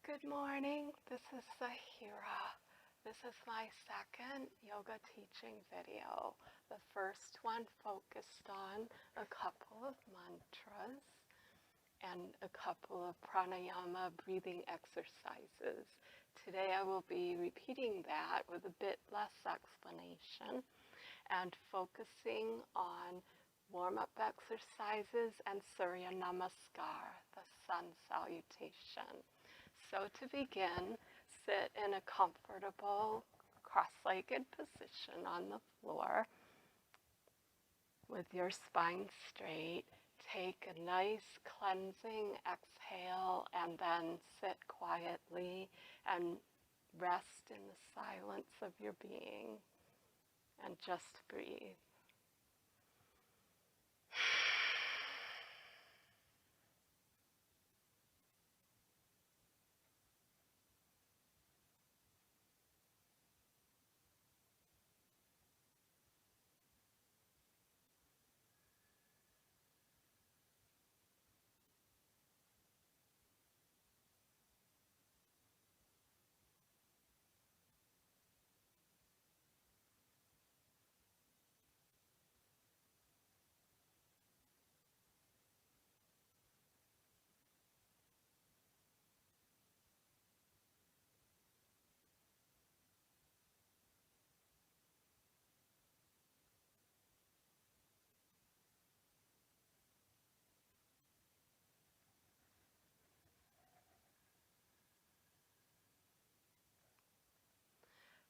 Good morning, this is Zahira. This is my second yoga teaching video. The first one focused on a couple of mantras and a couple of pranayama breathing exercises. Today I will be repeating that with a bit less explanation and focusing on warm-up exercises and Surya Namaskar, the sun salutation. So to begin, sit in a comfortable cross-legged position on the floor with your spine straight. Take a nice cleansing exhale and then sit quietly and rest in the silence of your being and just breathe.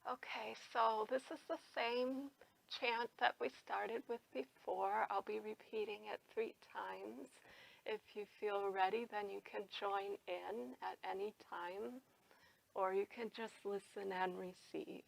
Okay, so this is the same chant that we started with before. I'll be repeating it 3 times. If you feel ready, then you can join in at any time, or you can just listen and receive.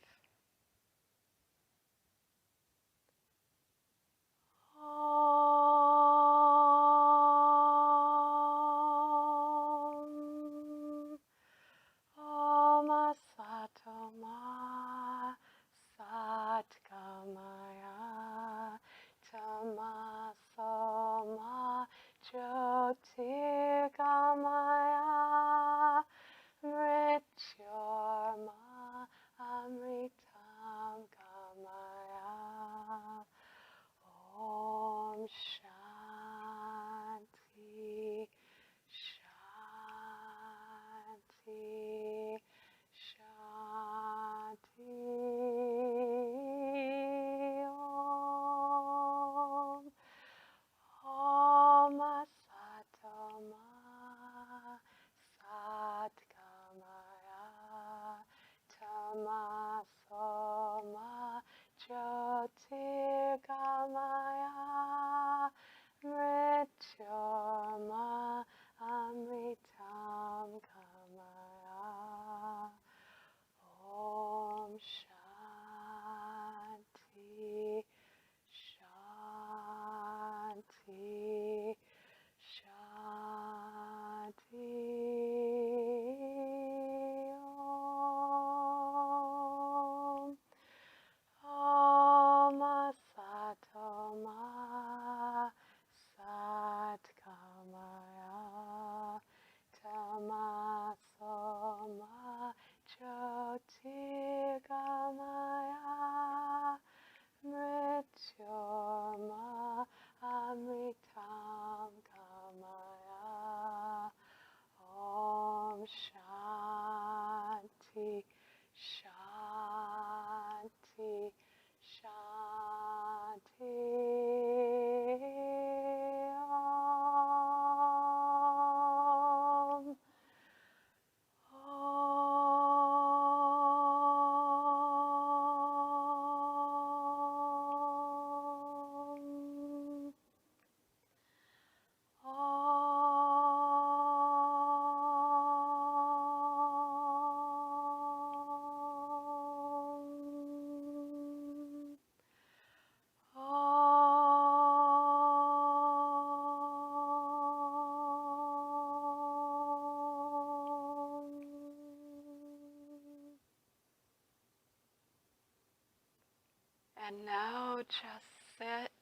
And now just sit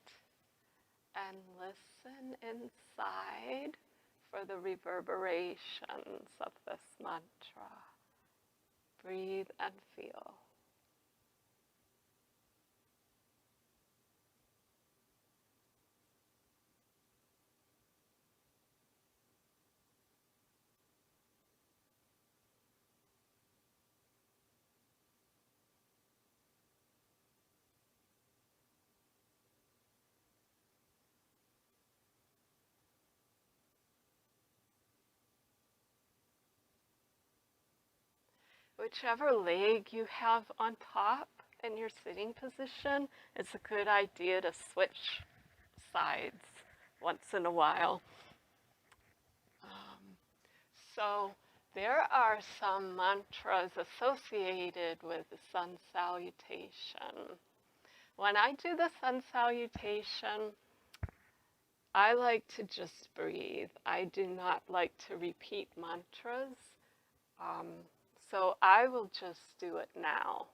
and listen inside for the reverberations of this mantra. Breathe and feel. Whichever leg you have on top in your sitting position, it's a good idea to switch sides once in a while. So there are some mantras associated with the sun salutation. When I do the sun salutation, I like to just breathe. I do not like to repeat mantras. So I will just do it now,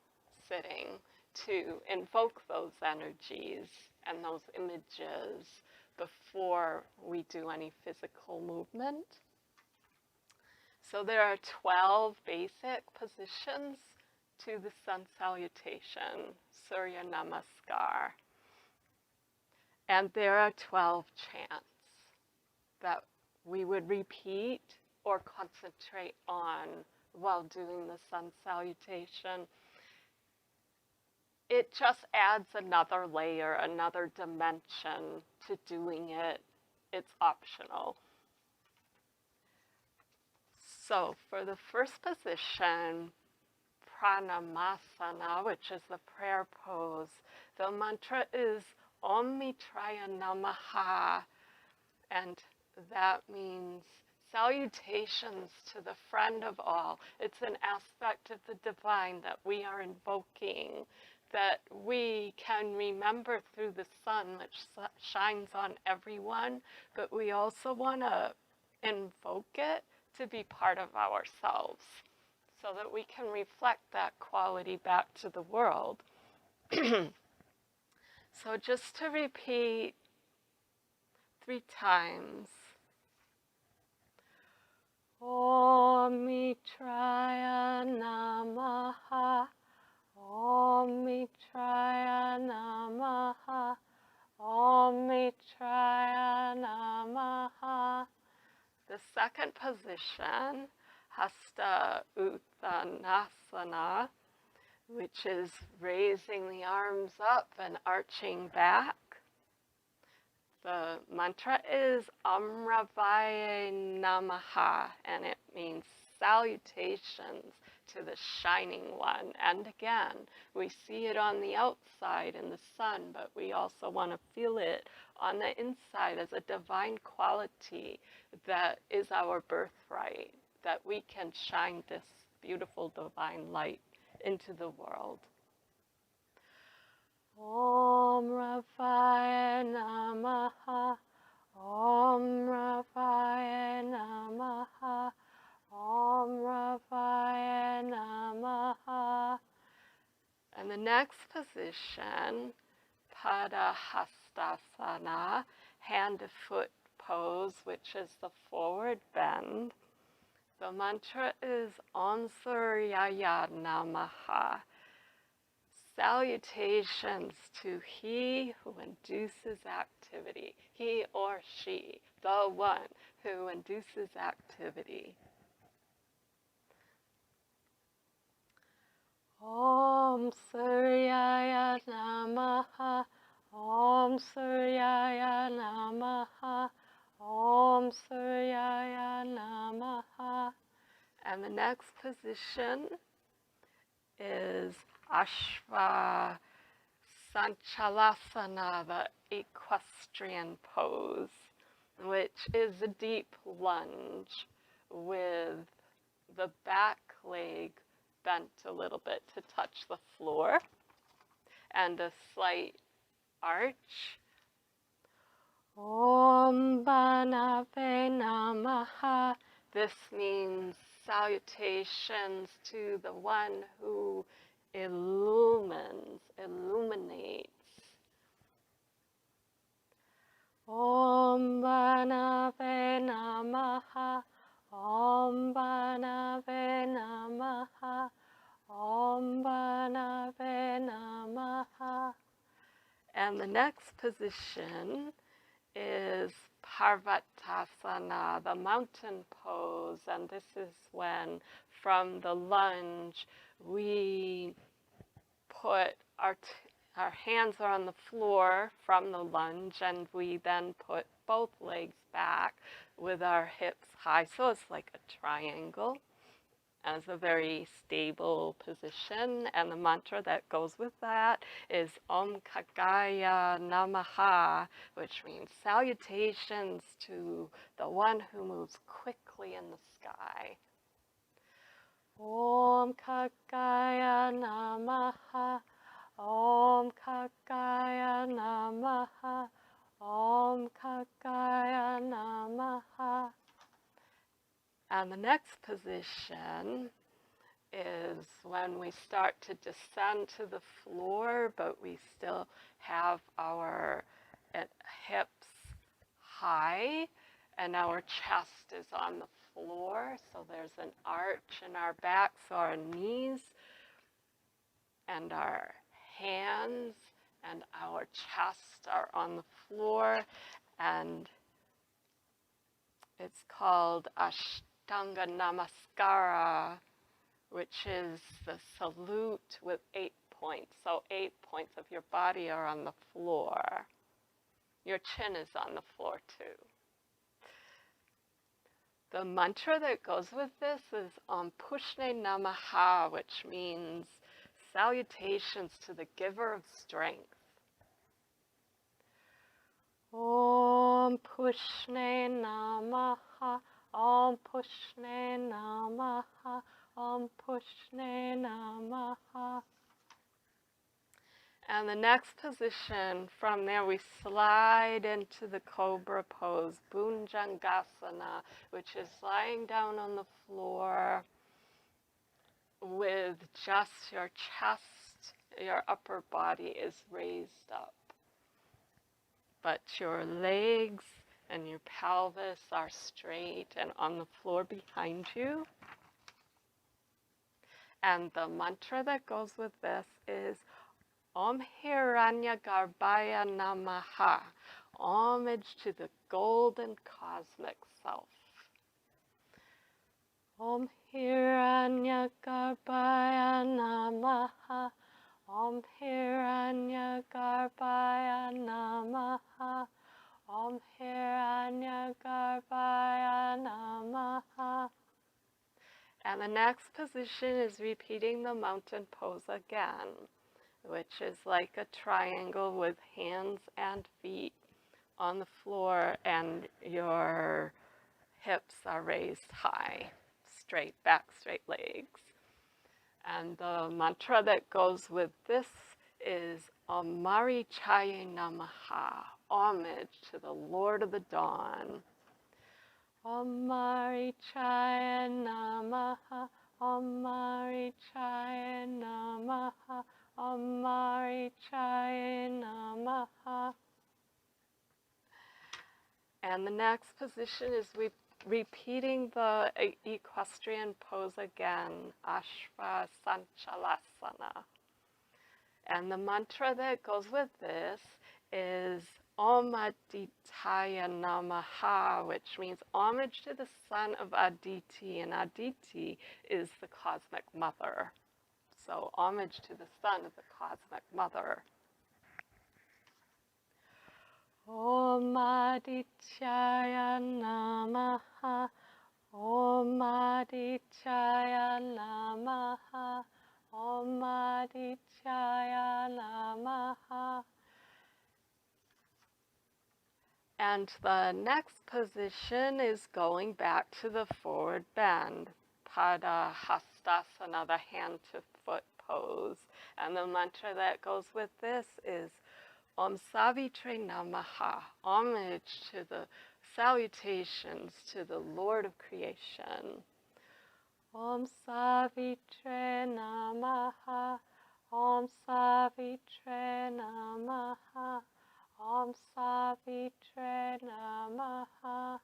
sitting, to invoke those energies and those images before we do any physical movement. So there are 12 basic positions to the sun salutation, Surya Namaskar. And there are 12 chants that we would repeat or concentrate on while doing the sun salutation. It just adds another layer, another dimension to doing it. It's optional. So for the first position, pranayama, which is the prayer pose, the mantra is Om Mitraya Namaha, and that means salutations to the friend of all. It's an aspect of the divine that we are invoking, that we can remember through the sun, which shines on everyone, but we also want to invoke it to be part of ourselves, so that we can reflect that quality back to the world. So just to repeat 3 times. Om Mitraya Namaha, Om Mitraya Namaha, Om Mitraya Namaha. The second position, Hasta Uttanasana, which is raising the arms up and arching back. The mantra is Amravaya Namaha, and it means salutations to the Shining One. And again, we see it on the outside in the sun, but we also want to feel it on the inside as a divine quality that is our birthright, that we can shine this beautiful divine light into the world. Om Ravaya Namaha, Om Ravaya Namaha, Om Ravaya Namaha. And the next position, Padahastasana, hand to foot pose, which is the forward bend. The mantra is Om Suryaya Namaha. Salutations to he who induces activity, he or she, the one who induces activity. Om Suryaya Namaha, Om Suryaya Namaha, Om Suryaya Namaha. And the next position is Ashva Sanchalasana, the equestrian pose, which is a deep lunge with the back leg bent a little bit to touch the floor and a slight arch. Om Banave Namaha. This means salutations to the one who illuminates. Om Banave Namaha. And the next position is Parvatasana, the mountain pose. And this is when, from the lunge, we put our hands are on the floor from the lunge, and we then put both legs back with our hips high. So it's like a triangle. And it's a very stable position. And the mantra that goes with that is Om Kagaya Namaha, which means salutations to the one who moves quickly in the sky. Om Kagaya Namaha, Om Kagaya Namaha, Om Kagaya Namaha. And the next position is when we start to descend to the floor, but we still have our hips high and our chest is on the floor. So there's an arch in our back, so our knees and our hands and our chest are on the floor, and it's called Ashtanga Namaskara, which is the salute with 8 points. So 8 points of your body are on the floor. Your chin is on the floor too. The mantra that goes with this is Om Pushne Namaha, which means salutations to the giver of strength. Om Pushne Namaha, Om Pushne Namaha, Om Pushne Namaha. And the next position, from there we slide into the cobra pose, Bhunjangasana, which is lying down on the floor with just your chest, your upper body is raised up. But your legs and your pelvis are straight and on the floor behind you. And the mantra that goes with this is Om Hiranyagarbhaya Namaha, homage to the golden cosmic self. Om Hiranyagarbhaya Namaha, Om Hiranyagarbhaya Namaha, Om Hiranyagarbhaya Namaha. And the next position is repeating the mountain pose again, which is like a triangle with hands and feet on the floor, and your hips are raised high, straight back, straight legs. And the mantra that goes with this is Om Marichaye Namaha, homage to the Lord of the Dawn. Om Marichaye Namaha, Om Marichaye Namaha, Om Marichaye Namaha. And the next position is repeating the equestrian pose again, Ashva Sanchalasana. And the mantra that goes with this is Om Aditya Namaha, which means homage to the son of Aditi, and Aditi is the cosmic mother. So homage to the son of the cosmic mother. Om Aditya Namaha, Om Aditya Namaha, Om Aditya Namaha. And the next position is going back to the forward bend, Pada Hastasana, the hand to foot pose. And the mantra that goes with this is Om Savitre Namaha, homage to the salutations to the Lord of creation. Om Savitre Namaha, Om Savitre Namaha, Om Savitre Namaha.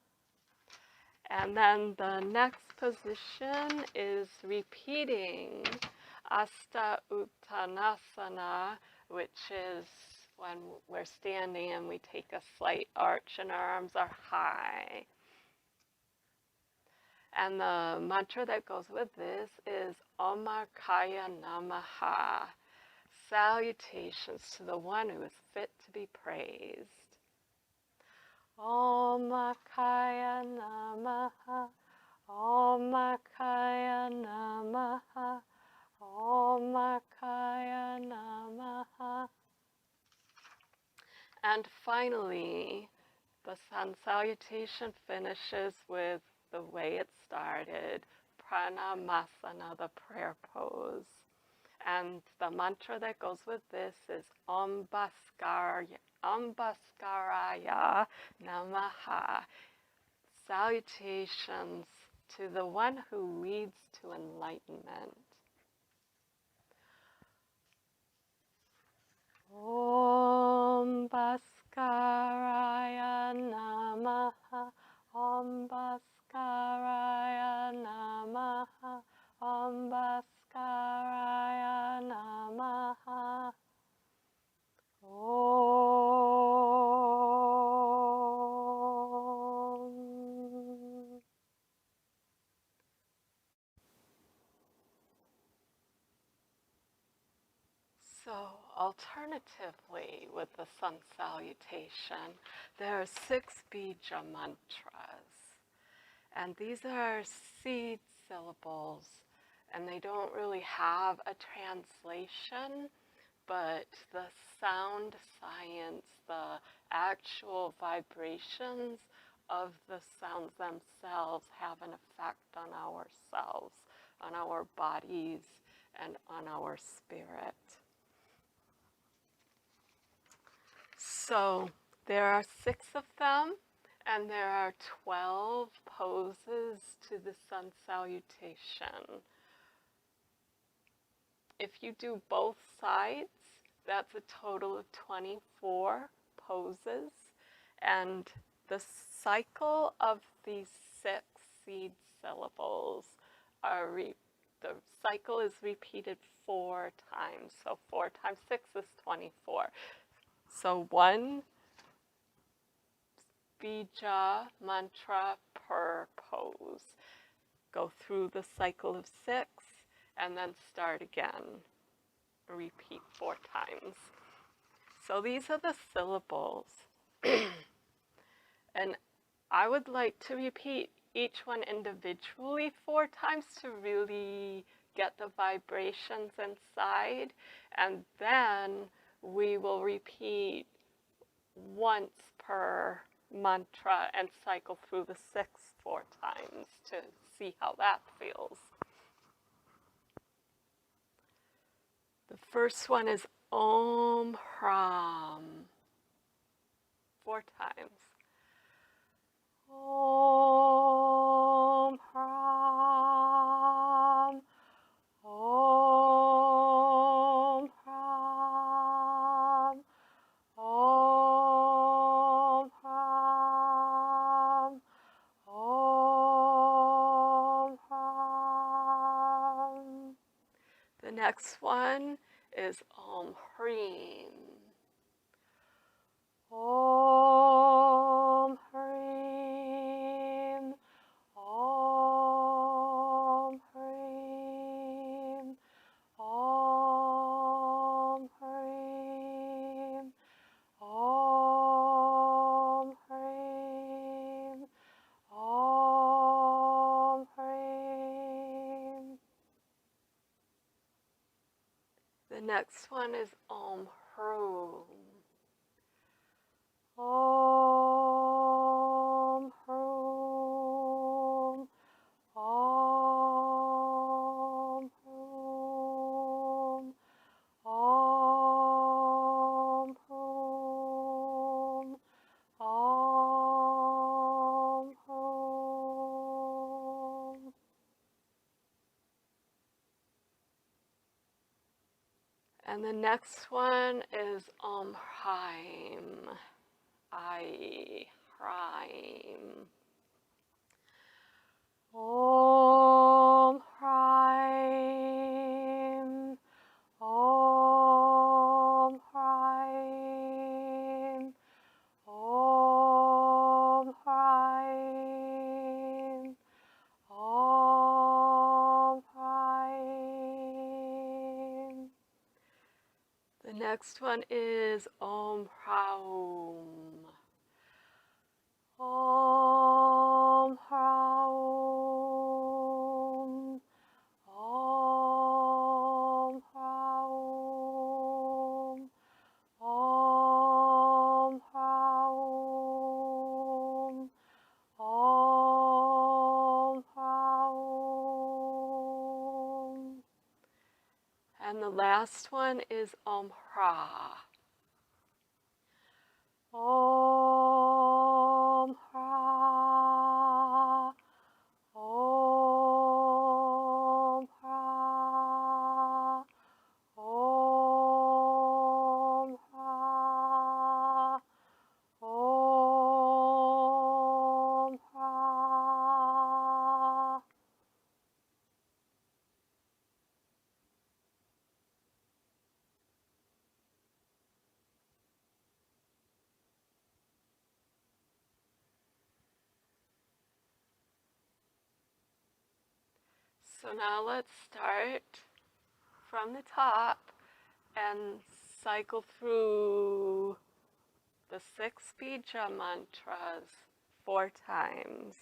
And then the next position is repeating Asta Uttanasana, which is when we're standing and we take a slight arch and our arms are high. And the mantra that goes with this is Omakaya Namaha. Salutations to the one who is fit to be praised. Omakaya Namaha. Omakaya Namaha. Omakaya Namaha. And finally, the sun salutation finishes with the way it started, pranayama, the prayer pose. And the mantra that goes with this is Om Bhaskaraya Namaha. Salutations to the one who leads to enlightenment. Om Bhaskaraya Namaha. Om Bhaskaraya Namaha. Om Bhaskaraya Namaha. Om. So, alternatively, with the sun salutation, there are 6 bija mantras. And these are seed syllables, and they don't really have a translation, but the sound science, the actual vibrations of the sounds themselves have an effect on ourselves, on our bodies, and on our spirit. So there are 6 of them, and there are 12 poses to the sun salutation. If you do both sides, that's a total of 24 poses, and the cycle of these 6 seed syllables the cycle is repeated 4 times. So 4 times 6 is 24. So 1 bija mantra per pose. Go through the cycle of 6 and then start again. Repeat 4 times. So these are the syllables. And I would like to repeat each one individually 4 times to really get the vibrations inside. And then we will repeat once per mantra and cycle through the 6 4 times to see how that feels. The first one is Om Hram. 4 times. Om Hram. Om Hram. Om Hram. Om Hram. The next one is Om Hrim. Om Hrim. Om Hrim. Om Hrim. Om Hrim. Om Hrim. The next one is Om Hrum. Om Hrum. Om Hrum. Om Hrum. Om Hrum. And the next one is Om Hrim. Hrim. Om Hrim. Om Hrim. next one is Om Hraum. Om Hraum. Om Hraum. Om Hraum. Om Hraum. And the last one is Om Hra. Om Hra. Om Hra. Om Hra. Om Hra. So now let's start from the top and cycle through the 6 bija mantras 4 times.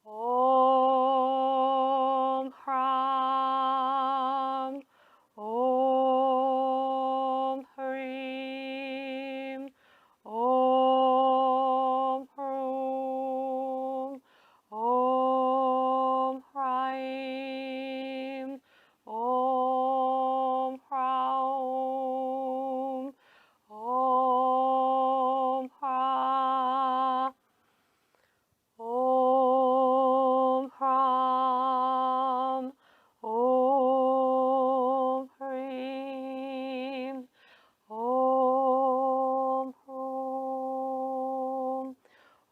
Om Hram. Om Hrim. Om Hrum. Om Hraim. Om Hraum. Om Hra. Om Hram. Om Hrim. Om Hrum.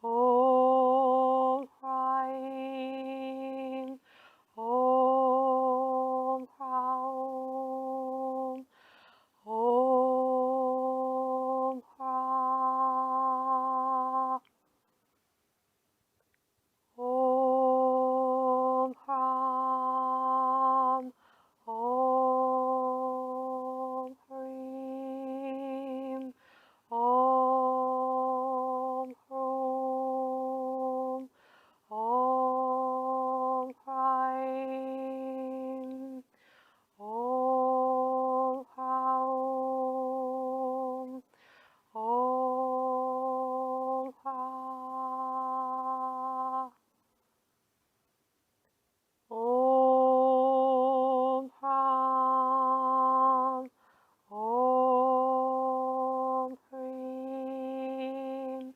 Om Hraim. Om Hraum. Om Hra. Om Hram. Om Hrim. Om Hrum. Om Hraim. Om Hraum. Om Hra. Om Hram. Om Hrim.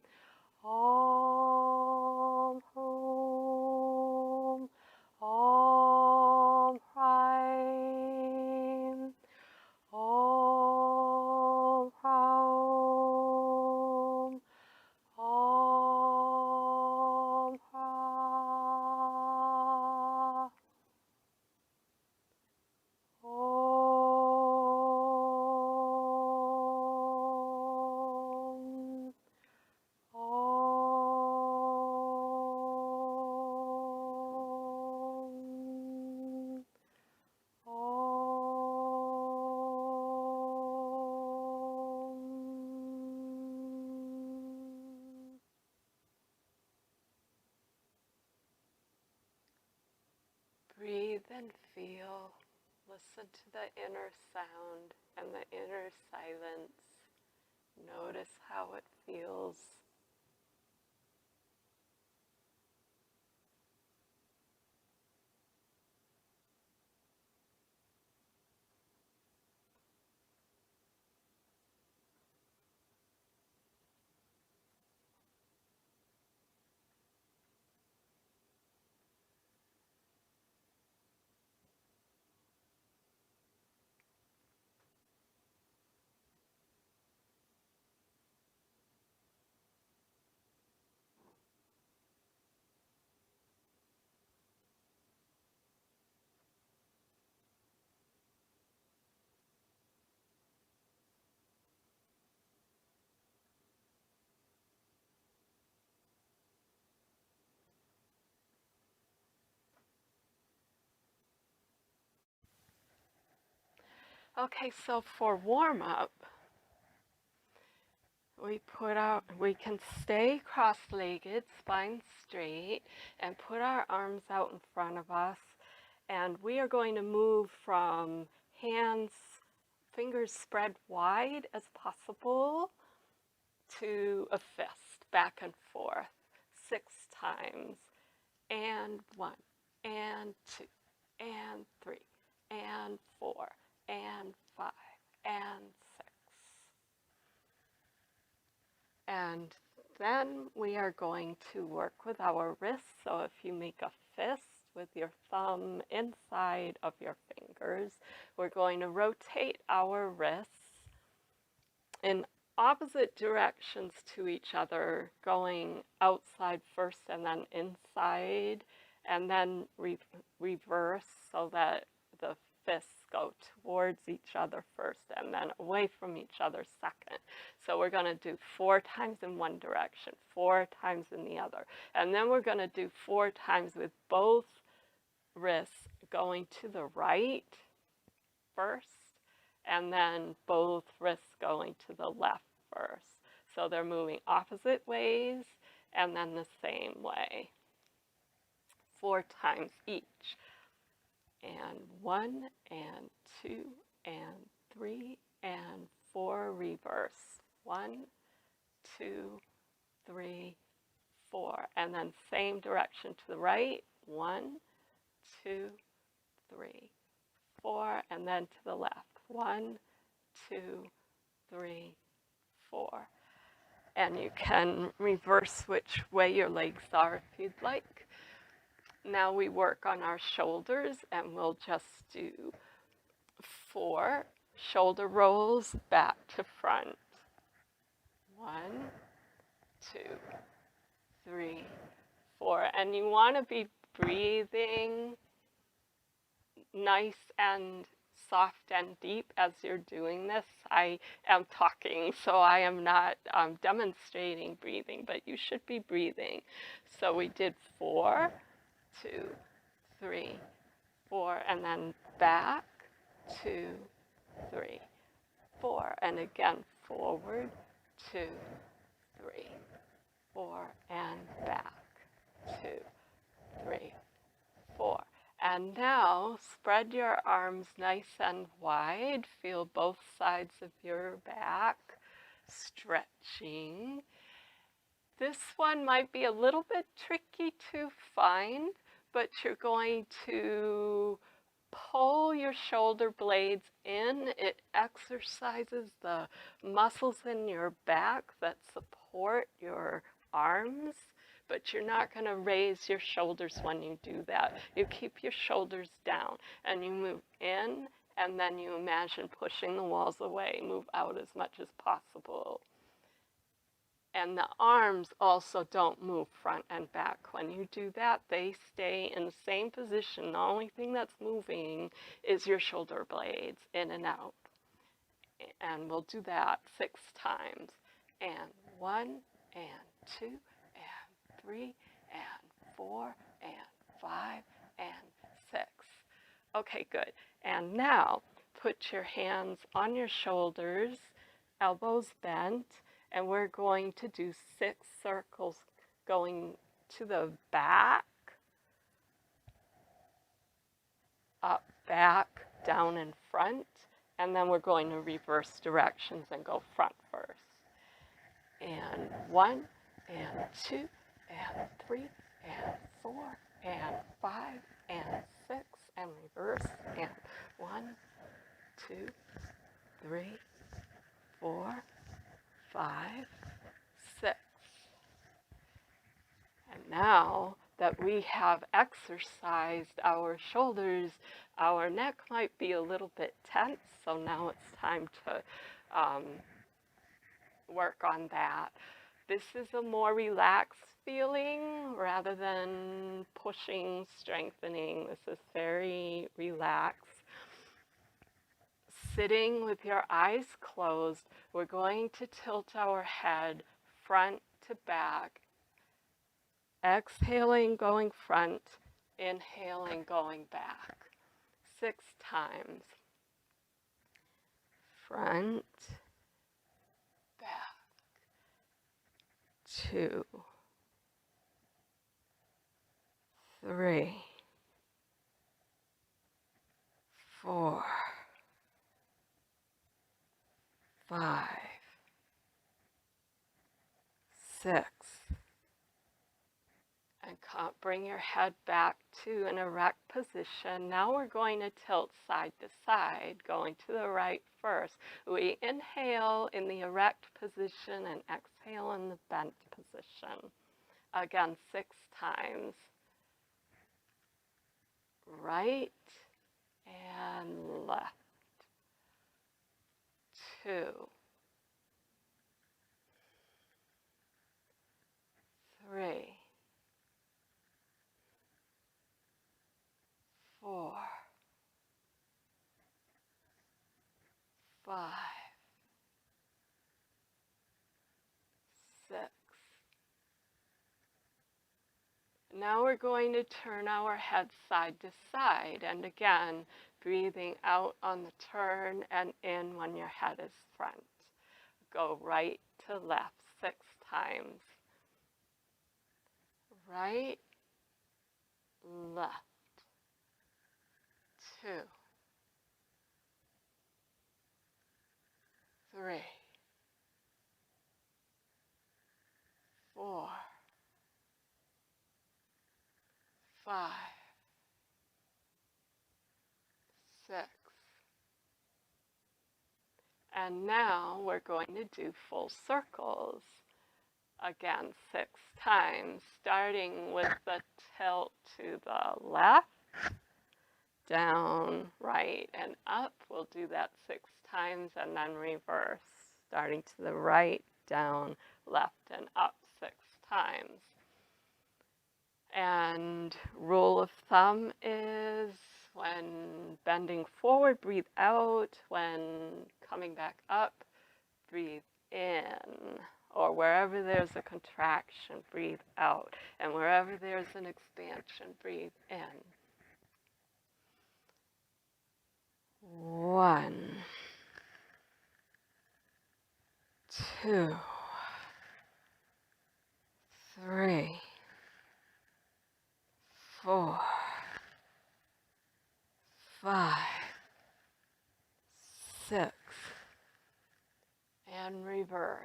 Om Hrum. Om Hraim. Om Hraum. Om Hra. Breathe and feel. Listen to the inner sound and the inner silence. Notice how it feels. Okay, so for warm-up, we can stay cross-legged, spine straight, and put our arms out in front of us. And we are going to move from hands, fingers spread wide as possible, to a fist, back and forth, 6 times. And 1, and 2, and 3, and 4, and 5, and 6. And then we are going to work with our wrists. So if you make a fist with your thumb inside of your fingers, we're going to rotate our wrists in opposite directions to each other, going outside first and then inside, and then reverse so that the fists go towards each other first and then away from each other second. So we're going to do 4 times in one direction, 4 times in the other. And then we're going to do 4 times with both wrists going to the right first, and then both wrists going to the left first. So they're moving opposite ways and then the same way. 4 times each. And 1, and 2, and 3, and 4, reverse. 1, 2, 3, 4. And then same direction to the right. 1, 2, 3, 4. And then to the left. 1, 2, 3, 4. And you can reverse which way your legs are if you'd like. Now we work on our shoulders, and we'll just do 4 shoulder rolls back to front. 1, 2, 3, 4. And you want to be breathing nice and soft and deep as you're doing this. I am talking, so I am not demonstrating breathing, but you should be breathing. So we did 4, 2, 3, 4, and then back, 2, 3, 4, and again forward, 2, 3, 4, and back, 2, 3, 4. And now spread your arms nice and wide. Feel both sides of your back stretching. This one might be a little bit tricky to find, but you're going to pull your shoulder blades in. It exercises the muscles in your back that support your arms, but you're not going to raise your shoulders when you do that. You keep your shoulders down, and you move in, and then you imagine pushing the walls away. Move out as much as possible. And the arms also don't move front and back. When you do that, they stay in the same position. The only thing that's moving is your shoulder blades in and out. And we'll do that 6 times. And 1, and 2, and 3, and 4, and 5, and 6. Okay, good. And now put your hands on your shoulders, elbows bent, and we're going to do 6 circles going to the back, up, back, down, and front. And then we're going to reverse directions and go front first. And 1, and 2, and 3, and 4, and 5, and 6, and reverse. And 1, 2, 3, 4, 5, 6. And now that we have exercised our shoulders, our neck might be a little bit tense, so now it's time to work on that. This is a more relaxed feeling rather than pushing, strengthening. This is very relaxed. Sitting with your eyes closed, we're going to tilt our head front to back. Exhaling, going front. Inhaling, going back. 6 times. front, back, 2, 3, 4, 5, 6, and bring your head back to an erect position. Now we're going to tilt side to side, going to the right first. We inhale in the erect position and exhale in the bent position. Again, 6 times. Right and left. 2, 3, 4, 5, 6. Now we're going to turn our head side to side, and again, breathing out on the turn and in when your head is front. Go right to left 6 times. Right, left. 2, 3, 4, 5, 6. And now we're going to do full circles. Again, 6 times, starting with the tilt to the left, down, right, and up. We'll do that 6 times and then reverse, starting to the right, down, left, and up 6 times. And rule of thumb is when bending forward, breathe out. When coming back up, breathe in. Or wherever there's a contraction, breathe out. And wherever there's an expansion, breathe in. 1, 2, 3, 4, 5, 6, and reverse.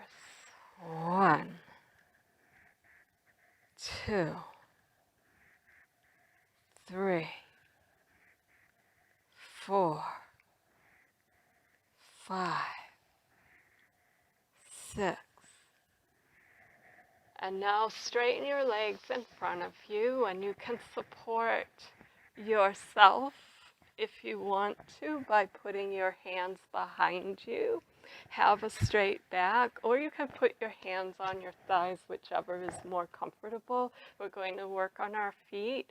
1, 2, 3, 4, 5, 6. And now straighten your legs in front of you, and you can support yourself if you want to by putting your hands behind you. Have a straight back, or you can put your hands on your thighs, whichever is more comfortable. We're going to work on our feet.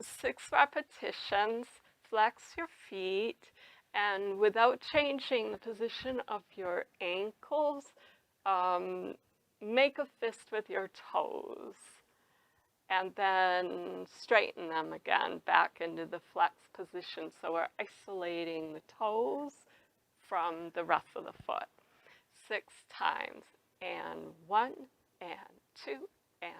6 repetitions. Flex your feet, and without changing the position of your ankles, make a fist with your toes, and then straighten them again back into the flex position. So we're isolating the toes from the rest of the foot. 6 times. And 1, and 2, and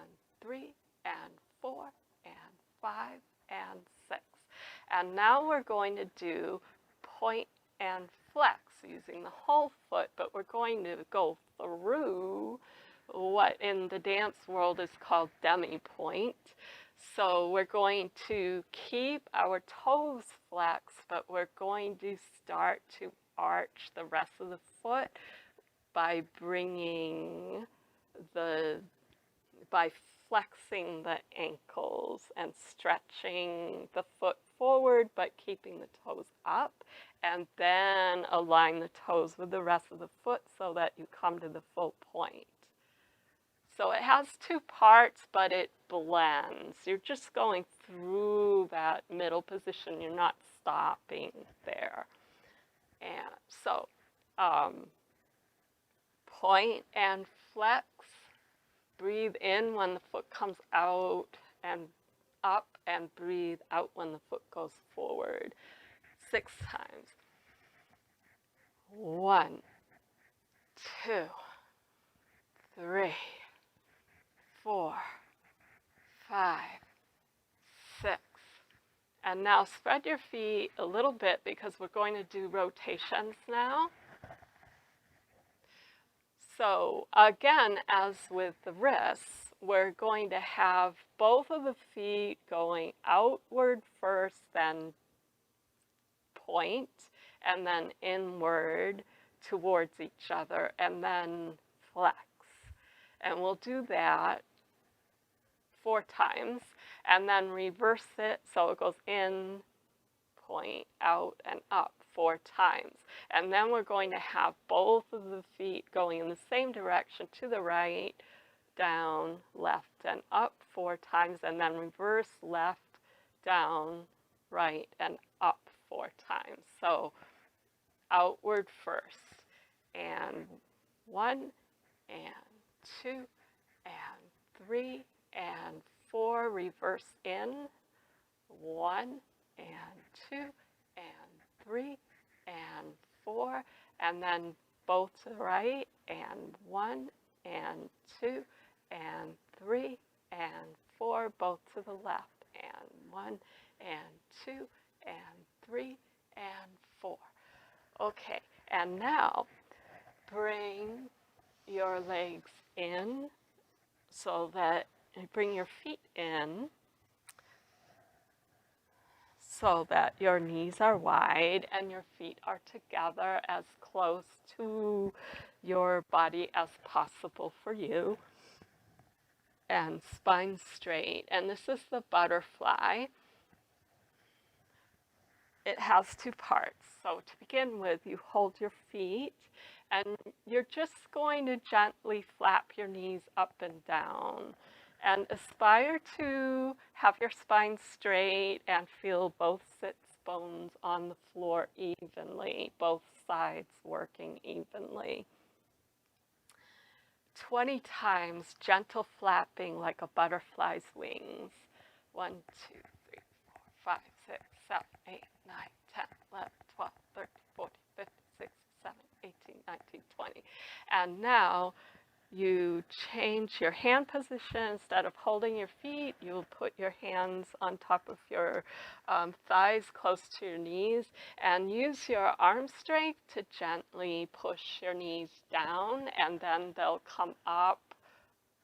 3, and 4, and 5, and 6. And now we're going to do point and flex using the whole foot, but we're going to go through what in the dance world is called demi-point. So we're going to keep our toes flexed, but we're going to start to arch the rest of the foot by flexing the ankles and stretching the foot forward, but keeping the toes up, and then align the toes with the rest of the foot so that you come to the full point. So it has 2 parts, but it blends. You're just going through that middle position. You're not stopping there. And so point and flex. Breathe in when the foot comes out and up, and breathe out when the foot goes forward. 6 times. 1, 2, 3, 4, 5, 6. And now spread your feet a little bit because we're going to do rotations now. So again, as with the wrists, we're going to have both of the feet going outward first, then point, and then inward towards each other, and then flex. And we'll do that 4 times, and then reverse it so it goes in, point, out, and up 4 times. And then we're going to have both of the feet going in the same direction to the right, down, left, and up 4 times, and then reverse left, down, right, and up 4 times. So outward first, and 1, and 2, and 3, and 4, reverse in, 1, and 2, and 3, and 4, and then both to the right, and 1, and 2, and 3, and 4, both to the left, and 1, and 2, and 3, and 4. Okay, and now bring your legs in so that bring your feet in so that your knees are wide and your feet are together as close to your body as possible for you. And spine straight. And this is the butterfly. It has 2 parts. So to begin with, you hold your feet and you're just going to gently flap your knees up and down. And aspire to have your spine straight and feel both sits bones on the floor evenly, both sides working evenly. 20 times gentle flapping like a butterfly's wings. 1, 2, 3, 4, 5, 6, 7, 8, 9, 10, 11, 12, 13, 14, 15, 16, 17, 18, 19, 20. And now you change your hand position. Instead of holding your feet, you'll put your hands on top of your thighs close to your knees, and use your arm strength to gently push your knees down, and then they'll come up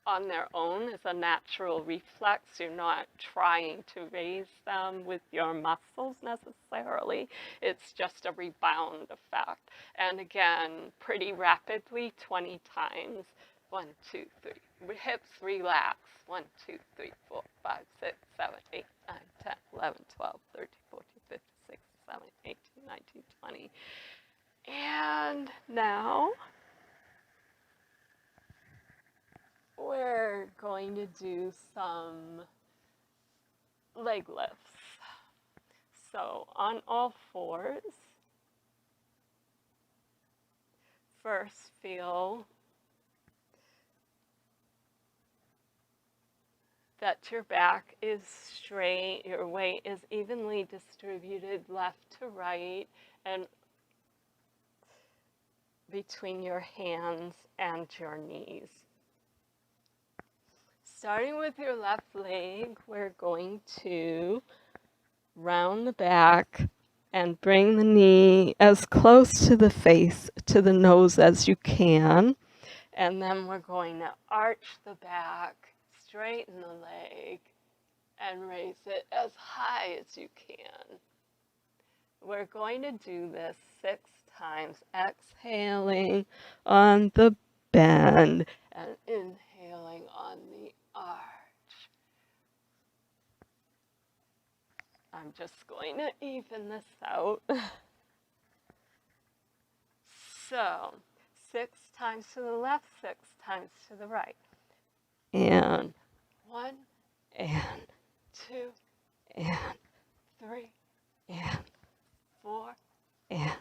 on their own as a natural reflex. You're not trying to raise them with your muscles necessarily. It's just a rebound effect. And again, pretty rapidly, 20 times. 1, 2, 3. Hips relax. 1, 2, 3, 4, 5, 6, 7, 8, 9, 10, 11, 12, 13, 14, 15, 16, 17, 18, 19, 20. And now we're going to do some leg lifts. So on all fours, first feel that your back is straight, your weight is evenly distributed left to right and between your hands and your knees. Starting with your left leg, we're going to round the back and bring the knee as close to the face, to the nose as you can. And then we're going to arch the back, straighten the leg, and raise it as high as you can. We're going to do this 6 times, exhaling on the bend and inhaling on the arch. I'm just going to even this out. So, 6 times to the left, 6 times to the right. And 1, and 2, and 3, and 4, and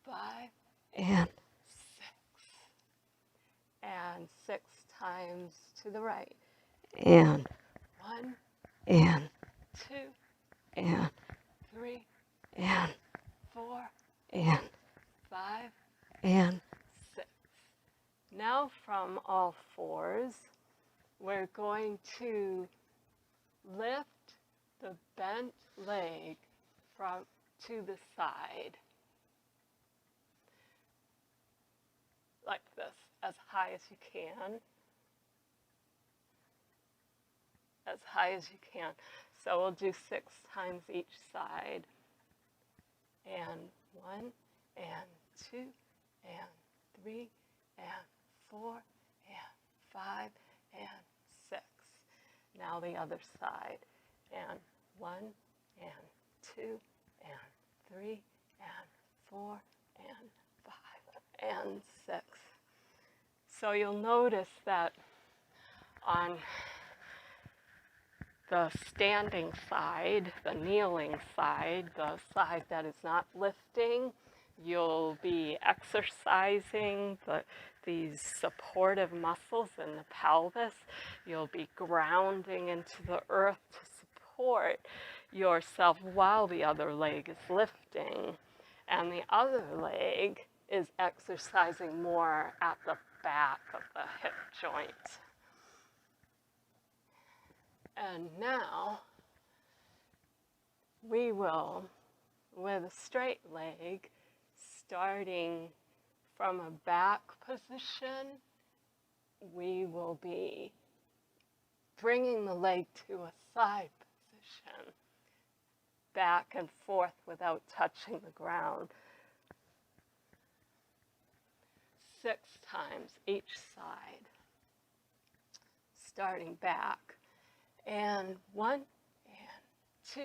5, and 6. And 6 times to the right. And 1, and 2, and 3, and 4, and 5, lift the bent leg from to the side, like this, as high as you can, as high as you can. So we'll do 6 times each side. And 1, and 2, and 3, and 4, and 5, and 6. Now the other side. And 1, and 2, and 3, and 4, and 5, and 6. So you'll notice that on the standing side, the kneeling side, the side that is not lifting, you'll be exercising these supportive muscles in the pelvis. You'll be grounding into the earth to support yourself while the other leg is lifting. And the other leg is exercising more at the back of the hip joint. And now we will, with a straight leg, starting from a back position, we will be bringing the leg to a side position, back and forth without touching the ground. 6 times each side, starting back. And 1, and 2,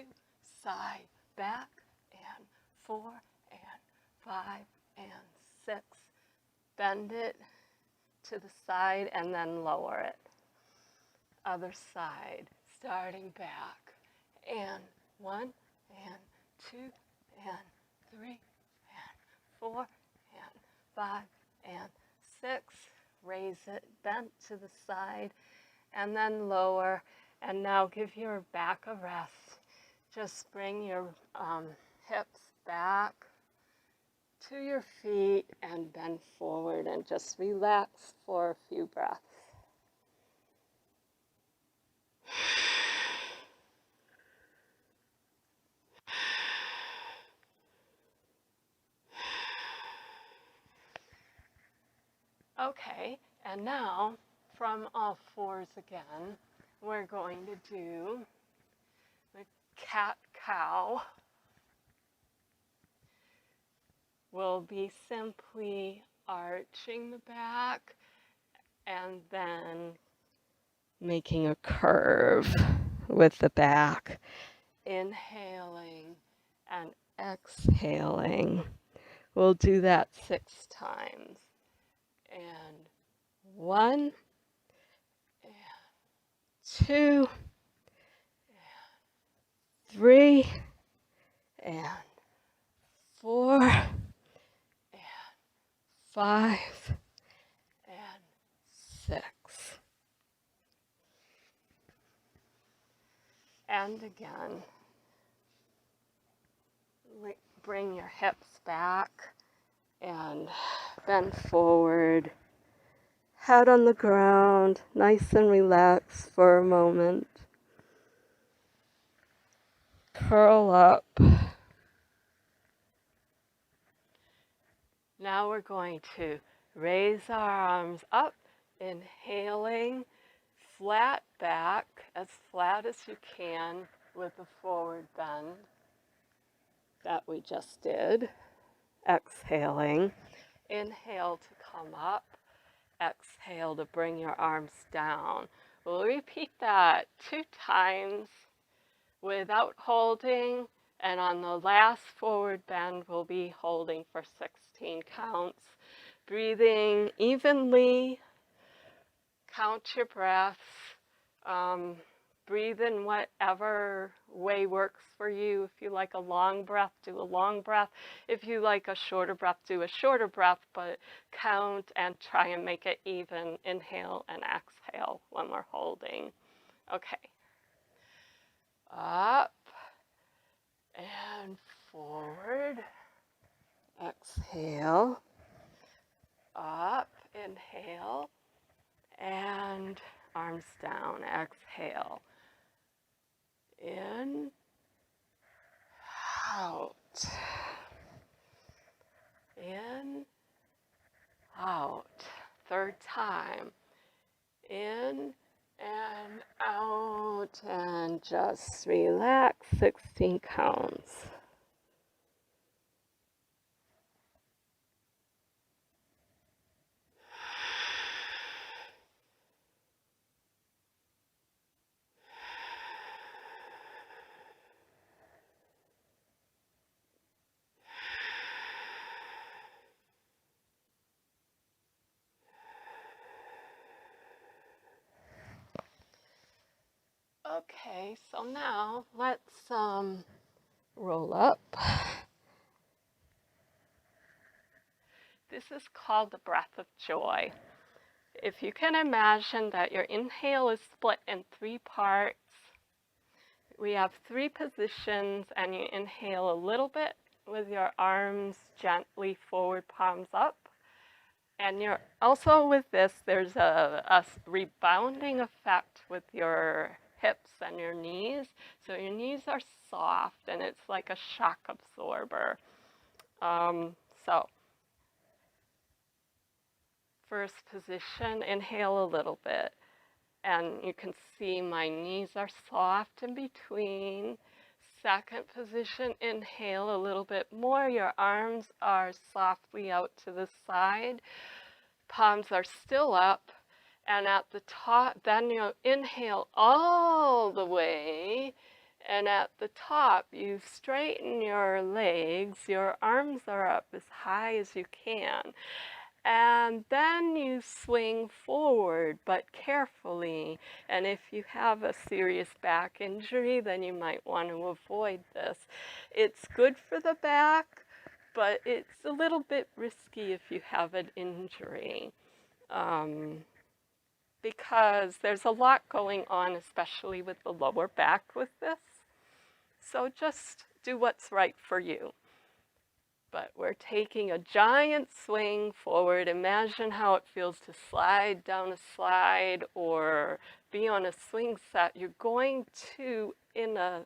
side, back, and 4, and 5, and 6. Bend it to the side and then lower it. Other side, starting back. And 1, and 2, and 3, and 4, and 5, and 6. Raise it, bent to the side, and then lower. And now give your back a rest. Just bring your hips back to your feet and bend forward and just relax for a few breaths. Okay, and now from all fours again, we're going to do the cat-cow. We'll be simply arching the back and then making a curve with the back. Inhaling and exhaling. We'll do that 6 times. And 1, and 2, and 3, and 4, and 5, and 6. And again, bring your hips back and bend forward. Head on the ground, nice and relaxed for a moment. Curl up. Now we're going to raise our arms up, inhaling, flat back, as flat as you can with the forward bend that we just did. Exhaling. Inhale to come up. Exhale to bring your arms down. We'll repeat that 2 times without holding, and on the last forward bend we'll be holding for 16 counts. Breathing evenly, count your breaths, breathe in whatever way works for you. If you like a long breath, do a long breath. If you like a shorter breath, do a shorter breath, but count and try and make it even. Inhale and exhale when we're holding. Okay. Up and forward. Exhale. Up, inhale, and arms down, exhale. In, out. In, out. Third time. In and out, and just relax, 16 counts. Okay, so now let's roll up. This is called the breath of joy. If you can imagine that your inhale is split in 3 parts, we have 3 positions, and you inhale a little bit with your arms gently forward, palms up. And you're also with this, there's a rebounding effect with your hips and your knees. So your knees are soft, and it's like a shock absorber. So first position, inhale a little bit. And you can see my knees are soft in between. Second position, inhale a little bit more. Your arms are softly out to the side. Palms are still up. And at the top, then you inhale all the way. And at the top, you straighten your legs. Your arms are up as high as you can. And then you swing forward, but carefully. And if you have a serious back injury, then you might want to avoid this. It's good for the back, but it's a little bit risky if you have an injury. Because there's a lot going on, especially with the lower back with this. So just do what's right for you. But we're taking a giant swing forward. Imagine how it feels to slide down a slide or be on a swing set. You're going to, in a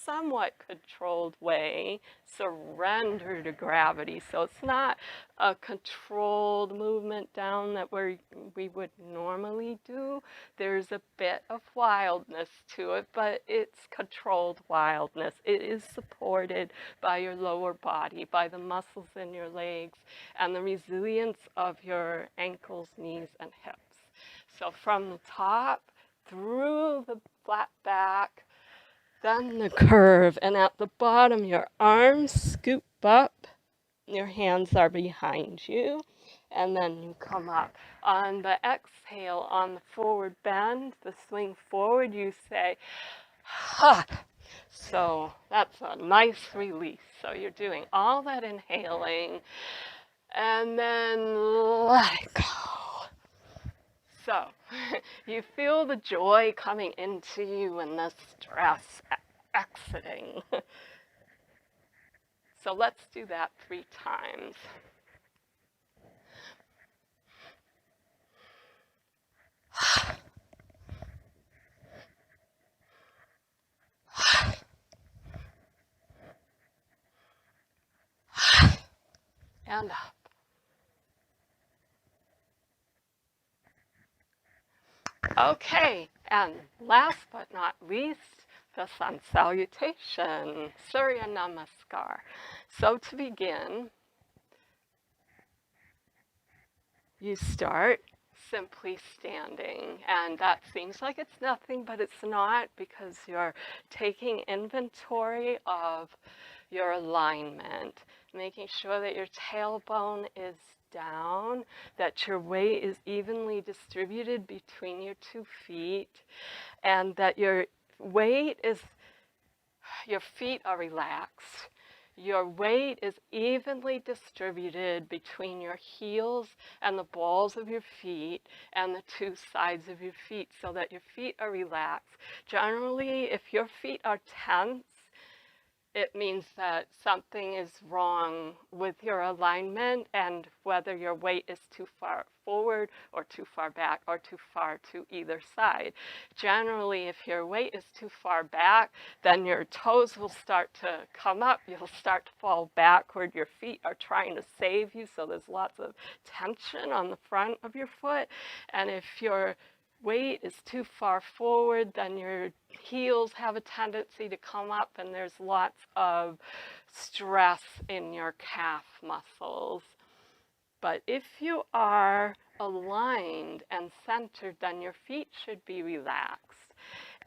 somewhat controlled way, surrender to gravity. So it's not a controlled movement down that we would normally do. There's a bit of wildness to it, but it's controlled wildness. It is supported by your lower body, by the muscles in your legs, and the resilience of your ankles, knees, and hips. So from the top, through the flat back, then the curve, and at the bottom, your arms scoop up, your hands are behind you, and then you come up. On the exhale, on the forward bend, the swing forward, you say, ha! So that's a nice release. So you're doing all that inhaling, and then let it go. So you feel the joy coming into you and the stress exiting. So let's do that 3 times. And up. Okay, and last but not least, the sun salutation, Surya Namaskar. So to begin, you start simply standing, and that seems like it's nothing, but it's not, because you're taking inventory of your alignment, making sure that your tailbone is down, that your weight is evenly distributed between your 2 feet, and that your feet are relaxed. Your weight is evenly distributed between your heels and the balls of your feet and the 2 sides of your feet, so that your feet are relaxed. Generally, if your feet are tense, it means that something is wrong with your alignment and whether your weight is too far forward or too far back or too far to either side. Generally, if your weight is too far back, then your toes will start to come up. You'll start to fall backward. Your feet are trying to save you, so there's lots of tension on the front of your foot. And if your weight is too far forward, then your heels have a tendency to come up and there's lots of stress in your calf muscles. But if you are aligned and centered, then your feet should be relaxed.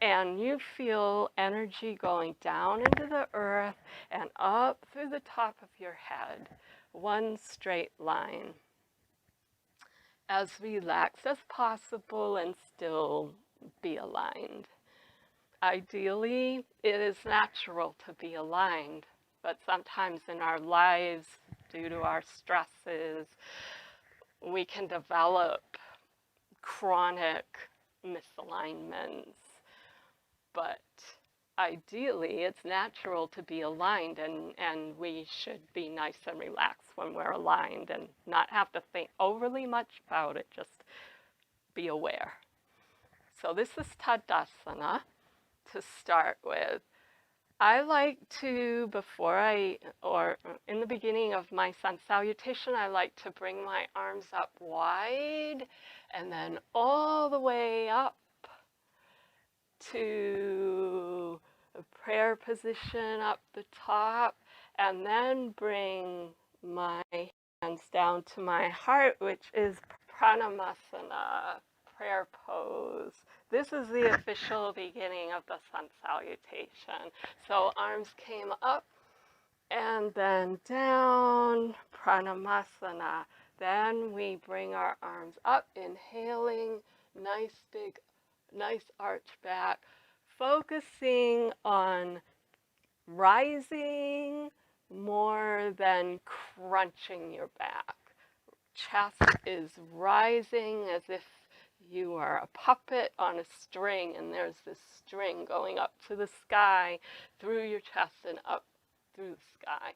And you feel energy going down into the earth and up through the top of your head, one straight line. As relaxed as possible and still be aligned. Ideally, it is natural to be aligned, but sometimes in our lives, due to our stresses, we can develop chronic misalignments. But ideally, it's natural to be aligned, and we should be nice and relaxed when we're aligned and not have to think overly much about it, just be aware. So this is Tadasana to start with. I like to, or in the beginning of my sun salutation, I like to bring my arms up wide and then all the way up to a prayer position up the top, and then bring my hands down to my heart, which is pranayama, prayer pose. This is the official beginning of the sun salutation. So arms came up and then down, pranayama. Then we bring our arms up, inhaling, nice arch back, focusing on rising more than crunching your back. Chest is rising as if you are a puppet on a string, and there's this string going up to the sky, through your chest and up through the sky.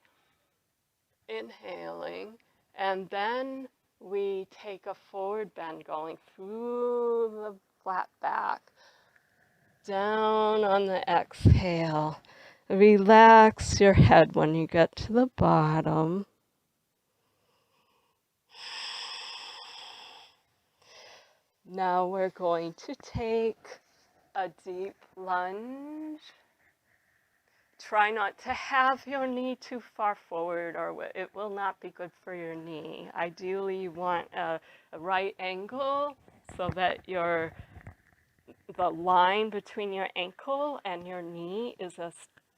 Inhaling, and then we take a forward bend going through the flat back, down on the exhale. Relax your head when you get to the bottom. Now we're going to take a deep lunge. Try not to have your knee too far forward, or it will not be good for your knee. Ideally, you want a right angle so that the line between your ankle and your knee is a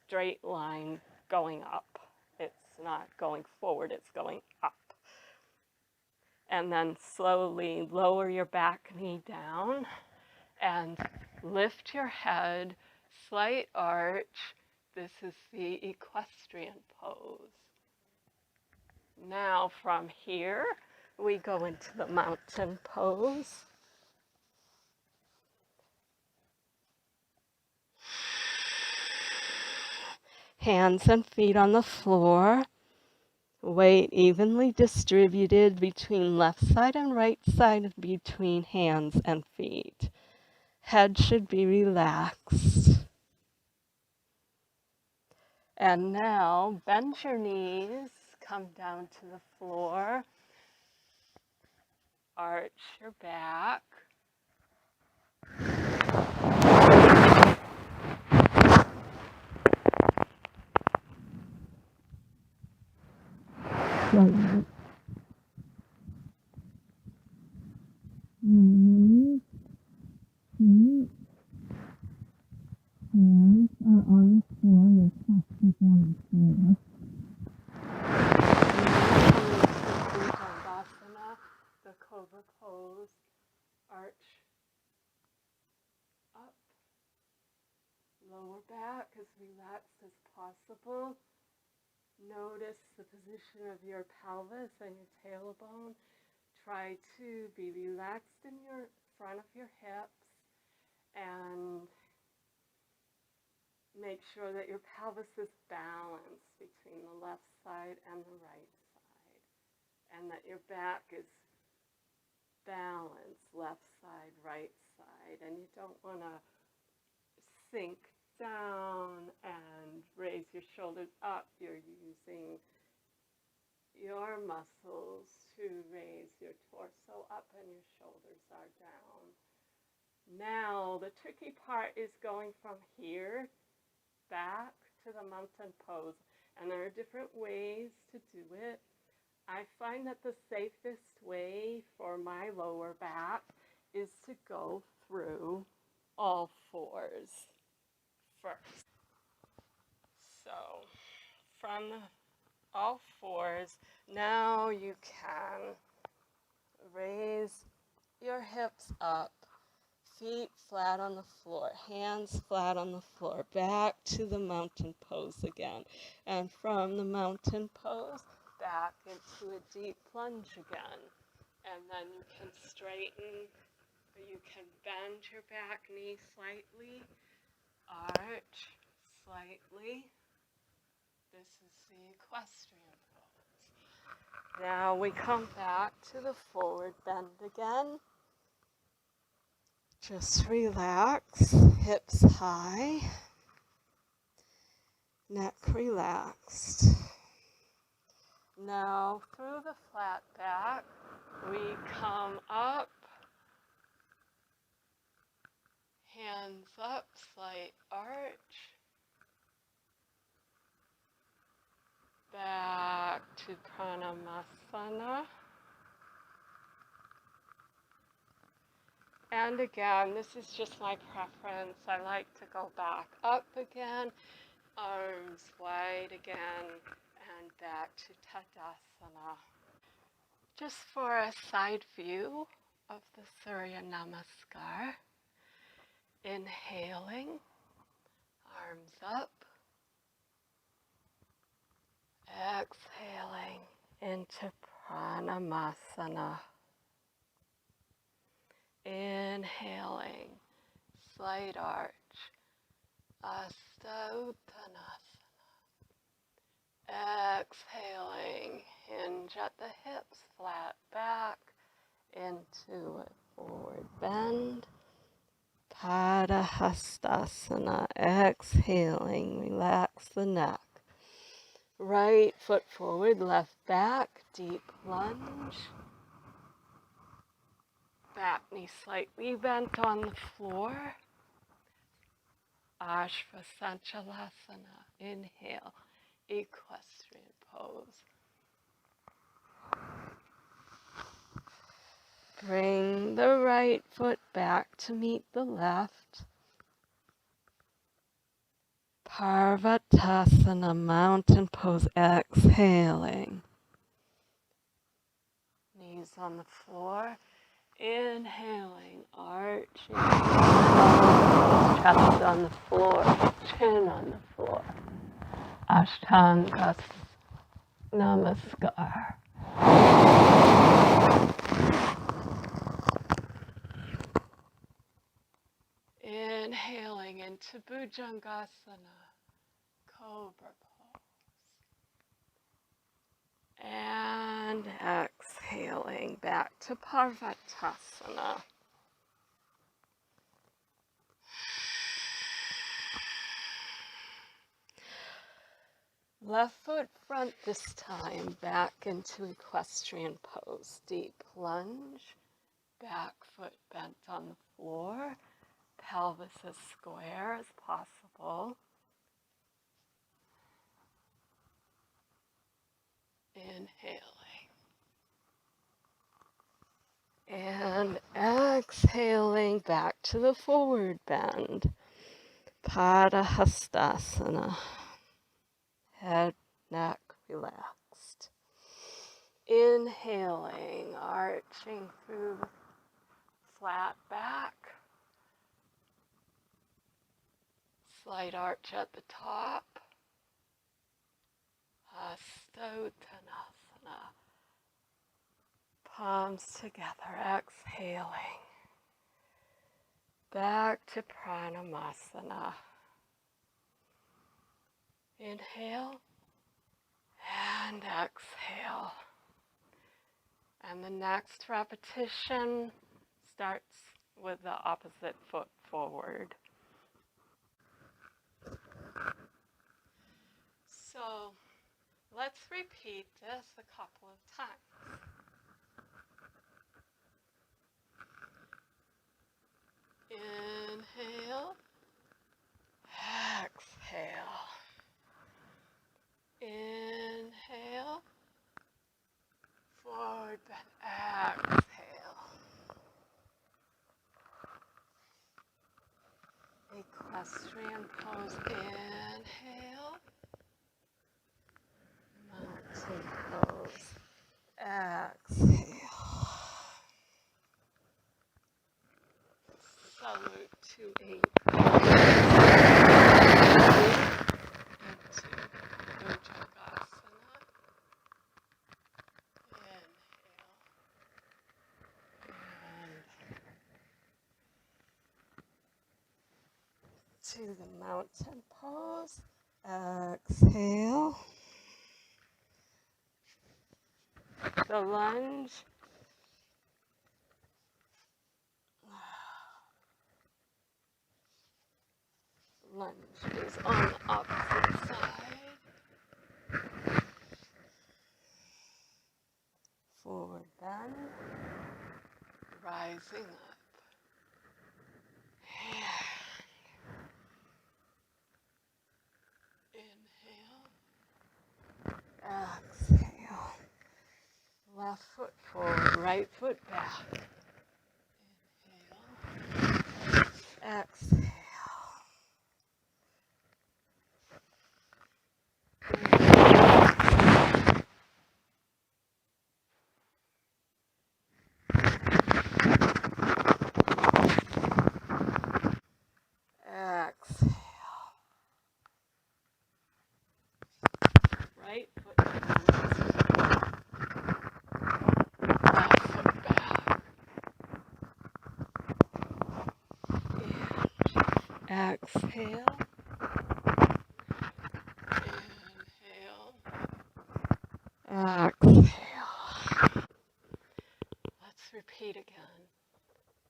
straight line going up. It's not going forward, it's going up. And then slowly lower your back knee down and lift your head, slight arch. This is the equestrian pose. Now from here, we go into the mountain pose. Hands and feet on the floor. Weight evenly distributed between left side and right side, between hands and feet. Head should be relaxed. And now bend your knees, come down to the floor, arch your back. Hands are on the floor, your chest is on the floor. The cobra pose, arch up, lower back as relaxed as possible. Notice the position of your pelvis and your tailbone. Try to be relaxed in your front of your hips and Make sure that your pelvis is balanced between the left side and the right side, and that your back is balanced, left side, right side, and you don't want to sink down and raise your shoulders up. You're using your muscles to raise your torso up and your shoulders are down. Now, the tricky part is going from here back to the mountain pose, and there are different ways to do it. I find that the safest way for my lower back is to go through all fours first. So, from all fours, now you can raise your hips up, feet flat on the floor, hands flat on the floor, back to the mountain pose again. And from the mountain pose, back into a deep plunge again. And then you can straighten, or you can bend your back knee slightly, arch slightly. This is the equestrian pose. Now we come back to the forward bend again. Just relax, hips high, neck relaxed. Now through the flat back, we come up, hands up, slight arch, back to pranayama. And again, this is just my preference. I like to go back up again, arms wide again, and back to Tadasana. Just for a side view of the Surya Namaskar, inhaling, arms up, exhaling into Pranayama. Inhaling, slight arch, Salutation. Exhaling, hinge at the hips, flat back, into a forward bend. Padahastasana, exhaling, relax the neck. Right foot forward, left back, deep lunge. Back knee slightly bent on the floor. Ashvasanchalasana, inhale, equestrian pose. Bring the right foot back to meet the left. Parvatasana, mountain pose, exhaling. Knees on the floor. Inhaling, arching, chest on the floor, chin on the floor. Ashtanga Namaskar. Inhaling into Bhujangasana, Cobra pose. And exhaling back to Parvatasana. Left foot front this time, back into equestrian pose. Deep lunge, back foot bent on the floor, pelvis as square as possible. Inhaling. And exhaling back to the forward bend. Padahastasana. Head, neck relaxed. Inhaling, arching through the flat back. Slight arch at the top. Hastottanasana. Palms together, exhaling. Back to Pranayama. Inhale and exhale. And the next repetition starts with the opposite foot forward. So let's repeat this a couple of times. Inhale, exhale. Inhale, forward bend, exhale. Equestrian pose, inhale. Mountain pose, exhale. Salute to 8. Into Bhujangasana. Inhale. And to the mountain pose. Exhale. The lunge. Lunge is on the opposite side. Forward bend. Rising up. Inhale. Exhale. Left foot forward, right foot back. Inhale. Exhale. Exhale. Right foot forward. Left foot back. And exhale. Inhale. Exhale. Let's repeat again.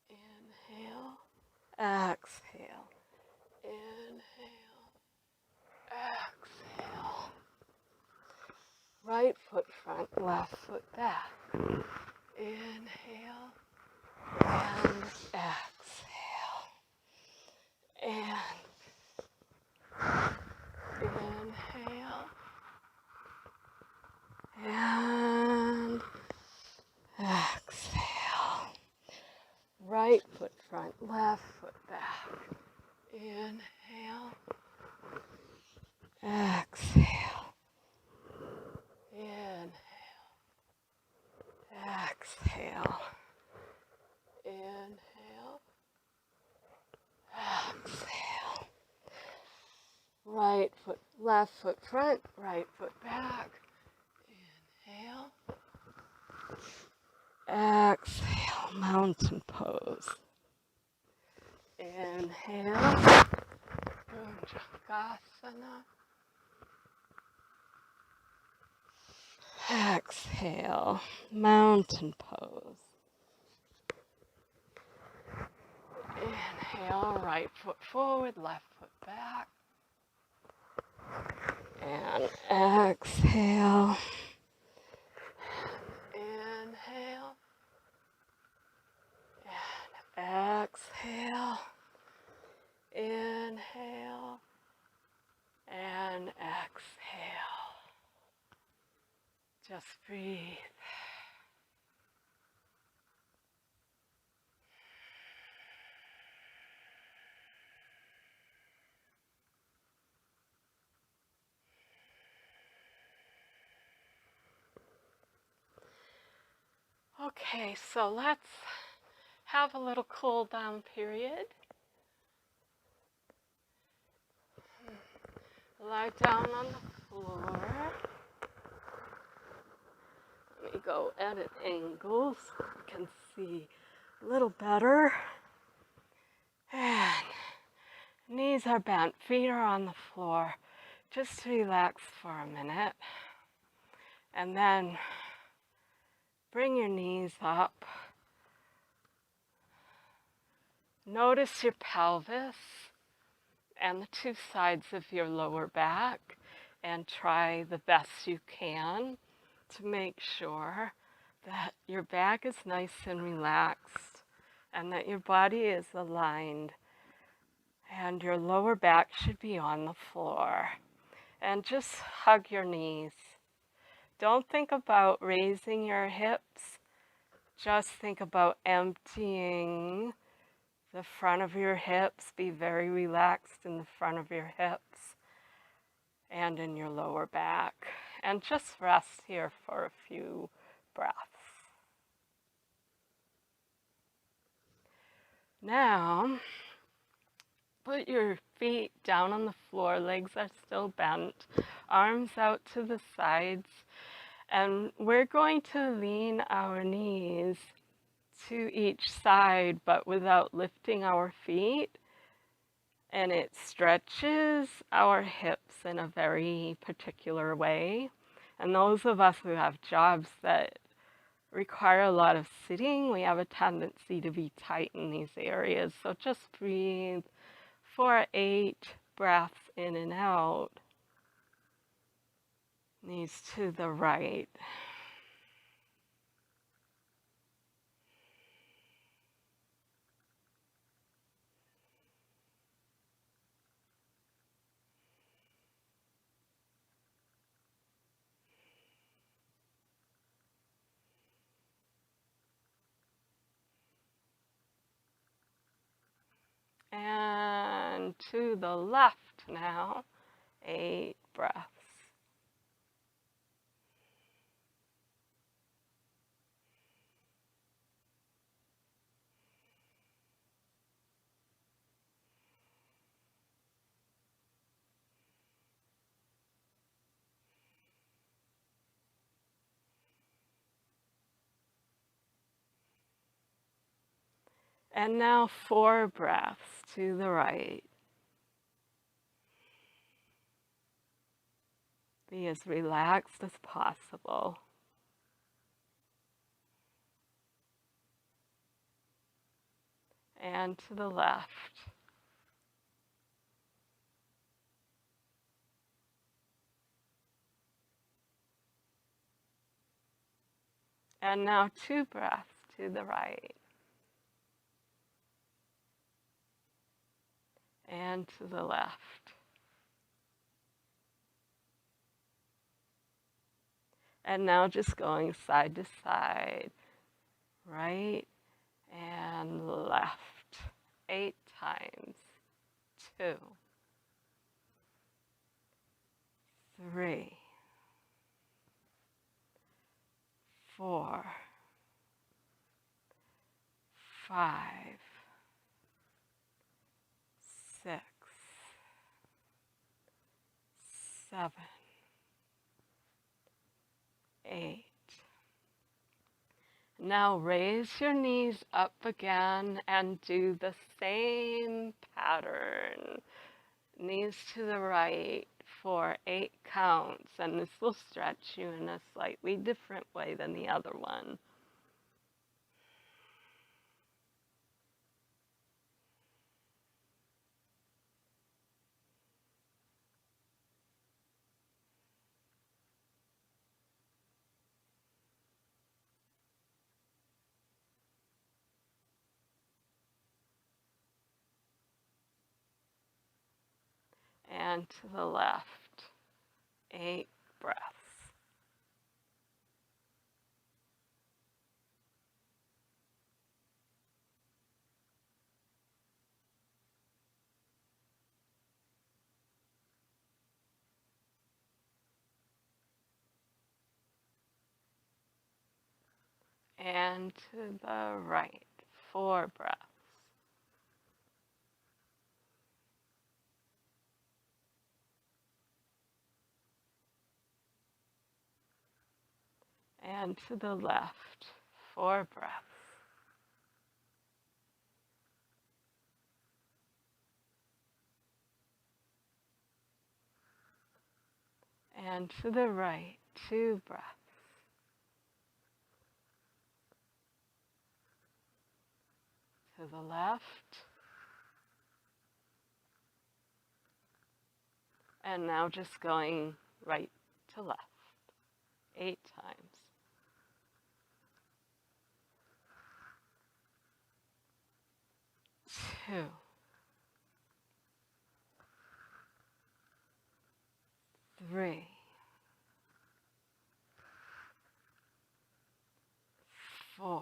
Inhale. Exhale. Inhale. Exhale. Right foot front, left foot back. Inhale and exhale. And inhale and exhale. Right foot front, left foot back. Inhale. Exhale. Inhale. Exhale. Inhale. Exhale. Right foot, left foot front, right foot back. Inhale. Exhale, mountain pose. Inhale. Bhujangasana. Exhale, mountain pose. Inhale, right foot forward, left foot back. And exhale. Inhale. And exhale. Inhale. And exhale. Just breathe. Okay, so let's have a little cool down period. Lie down on the floor. Let me go edit angles so you can see a little better. And knees are bent, feet are on the floor. Just relax for a minute. And then bring your knees up. Notice your pelvis and the two sides of your lower back, and try the best you can to make sure that your back is nice and relaxed and that your body is aligned, and your lower back should be on the floor. And just hug your knees. Don't think about raising your hips. Just think about emptying the front of your hips. Be very relaxed in the front of your hips and in your lower back. And just rest here for a few breaths. Now, put your feet down on the floor. Legs are still bent. Arms out to the sides. And we're going to lean our knees to each side, but without lifting our feet. And it stretches our hips in a very particular way. And those of us who have jobs that require a lot of sitting, we have a tendency to be tight in these areas. So just breathe for 8 breaths in and out. Knees to the right. And to the left now, 8 breaths. And now 4 breaths to the right. Be as relaxed as possible. And to the left. And now 2 breaths to the right. And to the left. And now just going side to side, right and left, 8 times. 2, 3, 4, 5, 6, 7, 8. Now raise your knees up again and do the same pattern. Knees to the right for 8 counts, and this will stretch you in a slightly different way than the other one. And to the left, 8 breaths. And to the right, 4 breaths. And to the left, 4 breaths. And to the right, 2 breaths. To the left. And now just going right to left, 8 times. 2. 3. 4.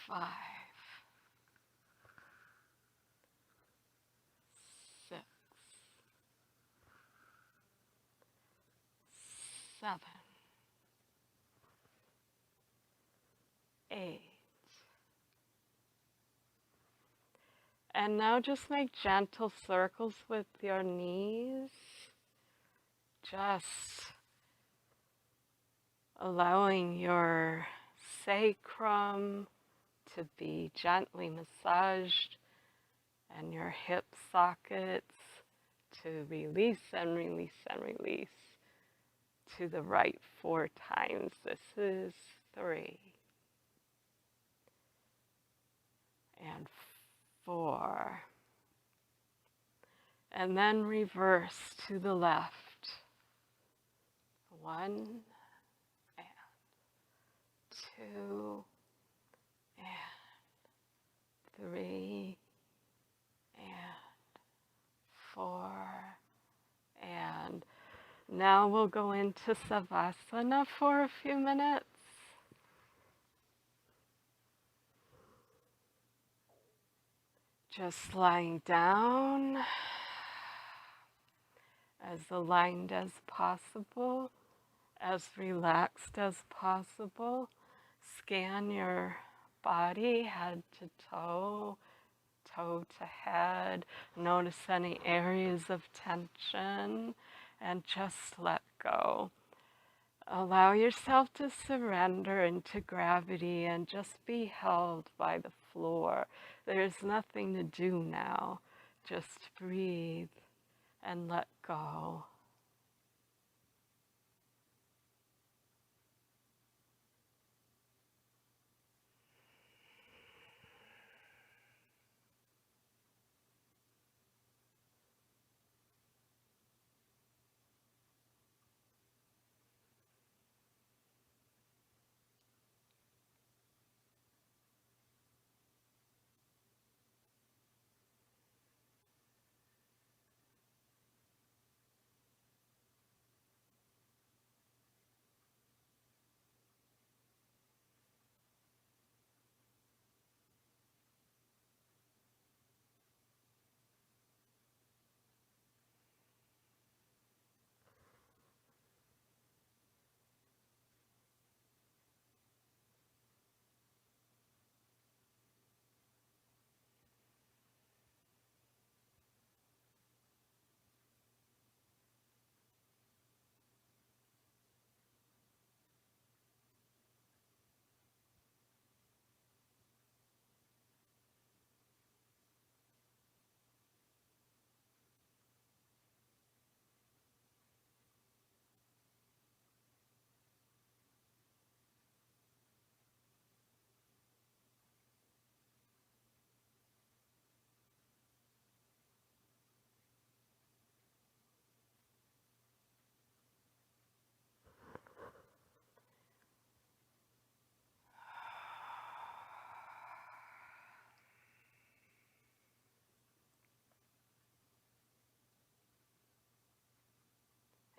5. 6. 7. 8. And now just make gentle circles with your knees. Just allowing your sacrum to be gently massaged and your hip sockets to release and release and release to the right 4 times. This is 3 and 4. And then reverse to the left. 1 and 2 and 3 and 4 and now we'll go into Savasana for a few minutes. Just lying down as aligned as possible, as relaxed as possible. Scan your body head to toe, toe to head. Notice any areas of tension and just let go. Allow yourself to surrender into gravity and just be held by the floor. There's nothing to do now. Just breathe and let go.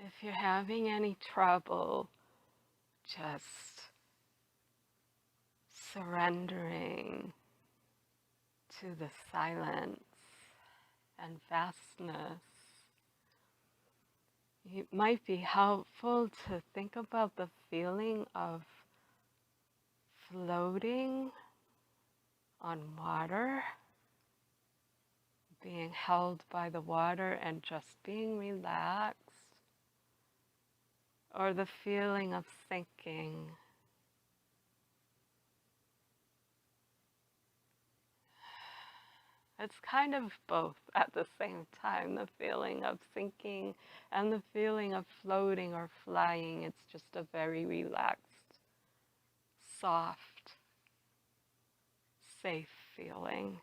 If you're having any trouble, just surrendering to the silence and vastness. It might be helpful to think about the feeling of floating on water, being held by the water and just being relaxed, or the feeling of sinking. It's kind of both at the same time, the feeling of sinking and the feeling of floating or flying. It's just a very relaxed, soft, safe feeling.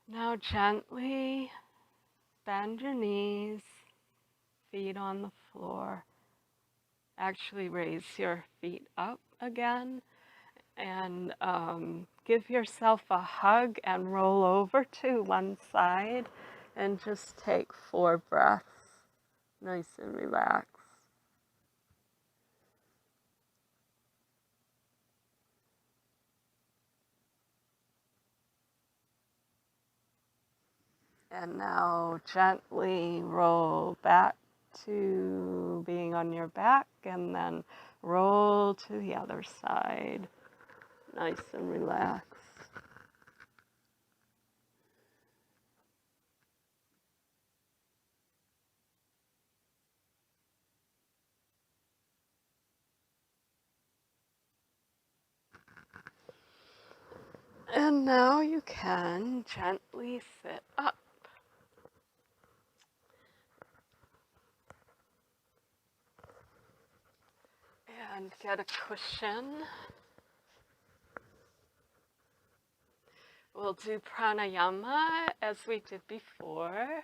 Now gently bend your knees, feet on the floor. Actually raise your feet up again and give yourself a hug and roll over to one side and just take 4 breaths, nice and relaxed. And now gently roll back to being on your back and then roll to the other side, nice and relaxed. And now you can gently sit up. And get a cushion. We'll do pranayama as we did before.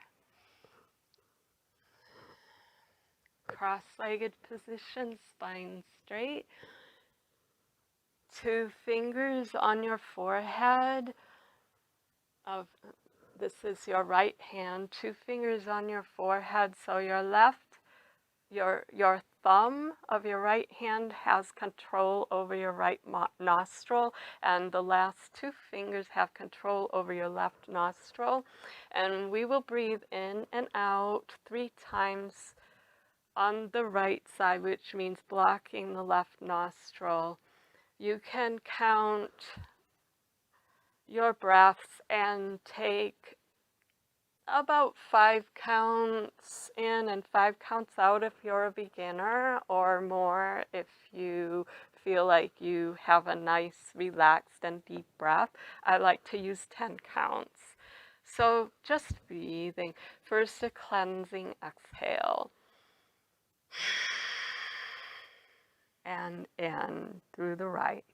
Cross-legged position, spine straight. 2 fingers on your forehead. This is your right hand. 2 fingers on your forehead, so your left, your thumb of your right hand has control over your right nostril, and the last 2 fingers have control over your left nostril. And we will breathe in and out 3 times on the right side, which means blocking the left nostril. You can count your breaths and take about 5 counts in and 5 counts out if you're a beginner, or more if you feel like you have a nice, relaxed, and deep breath. I like to use 10 counts. So just breathing. First, a cleansing exhale. And in through the right.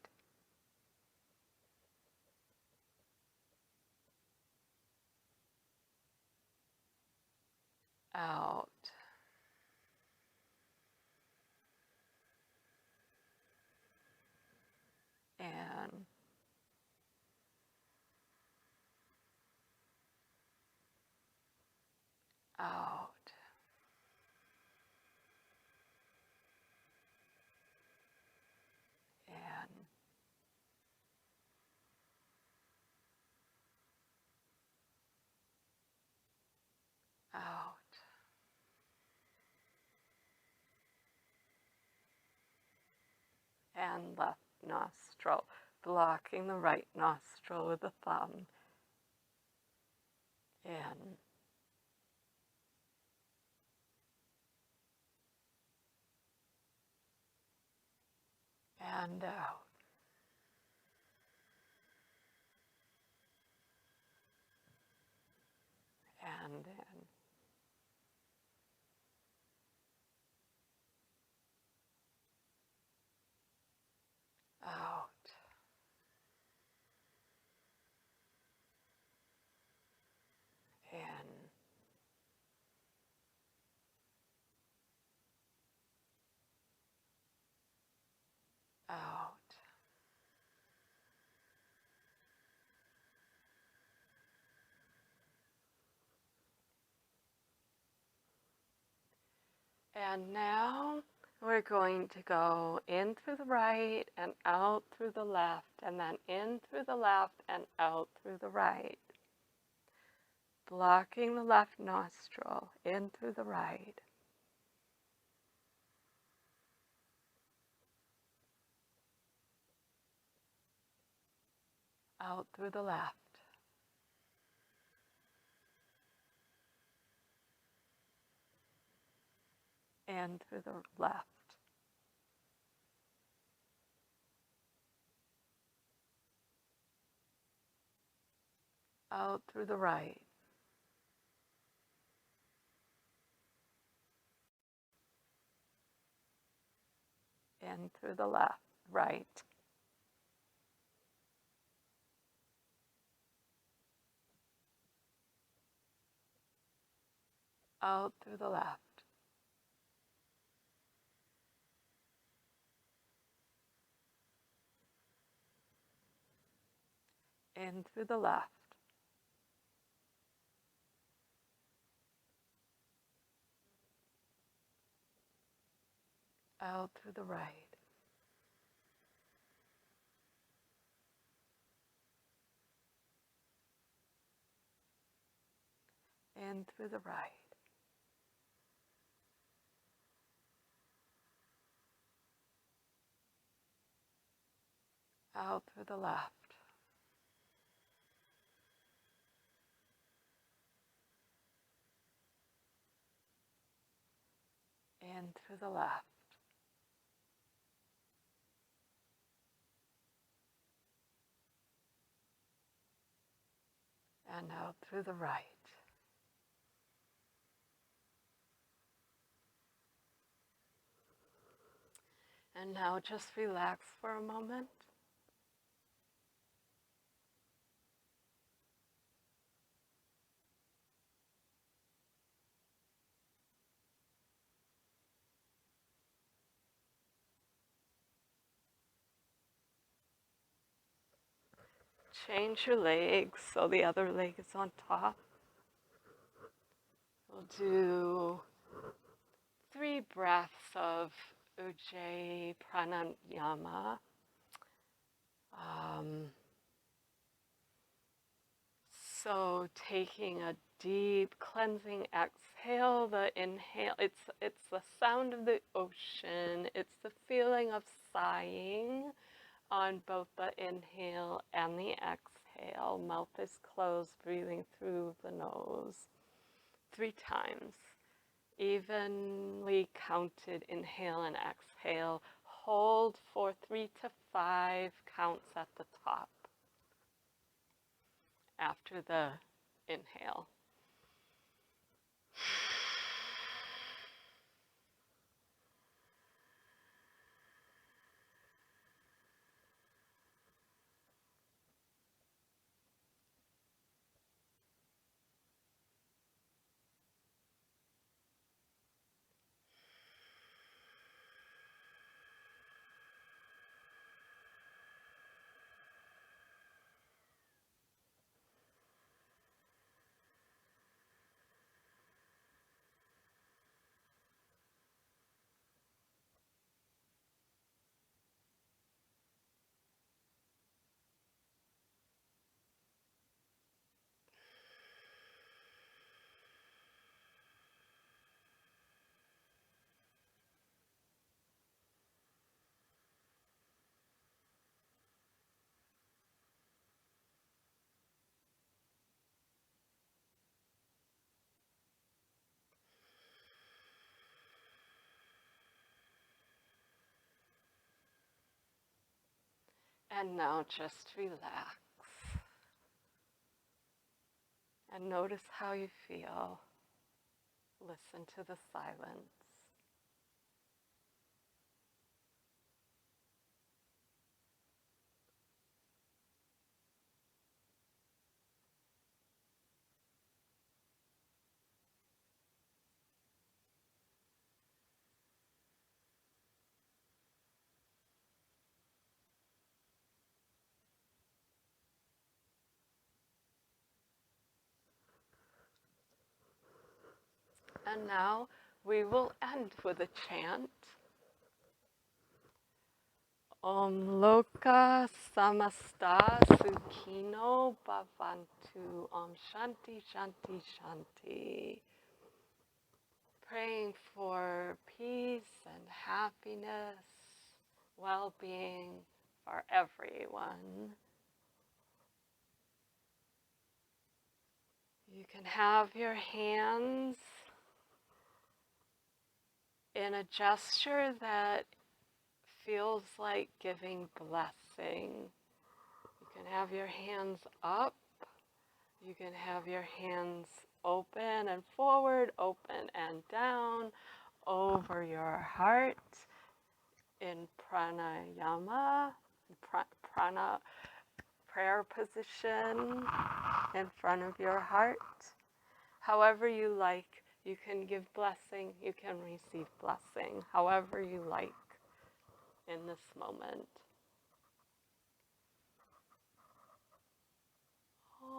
Out. And out. And out. And left nostril, blocking the right nostril with the thumb. In. And out. And in. Out. In. Out. And now We're going to go in through the right and out through the left, and then in through the left and out through the right. Blocking the left nostril, in through the right. Out through the left. In through the left. Out through the right. In through the left, right. Out through the left. In through the left. Out through the right. In through the right. Out through the left. In through the left. And out through the right. And now just relax for a moment. Change your legs so the other leg is on top. We'll do 3 breaths of Ujjayi pranayama. So taking a deep cleansing exhale, the inhale, it's the sound of the ocean, it's the feeling of sighing on both the inhale and the exhale. Mouth is closed, breathing through the nose 3 times. Evenly counted inhale and exhale. Hold for 3 to 5 counts at the top after the inhale. And now just relax. And notice how you feel. Listen to the silence. And now we will end with a chant. Om Loka Samasta Sukhino Bhavantu. Om Shanti Shanti Shanti. Praying for peace and happiness, well-being for everyone. You can have your hands in a gesture that feels like giving blessing. You can have your hands up. You can have your hands open and forward, open and down, over your heart in pranayama, prana prayer position in front of your heart. However you like, you can give blessing, you can receive blessing, however you like in this moment. Om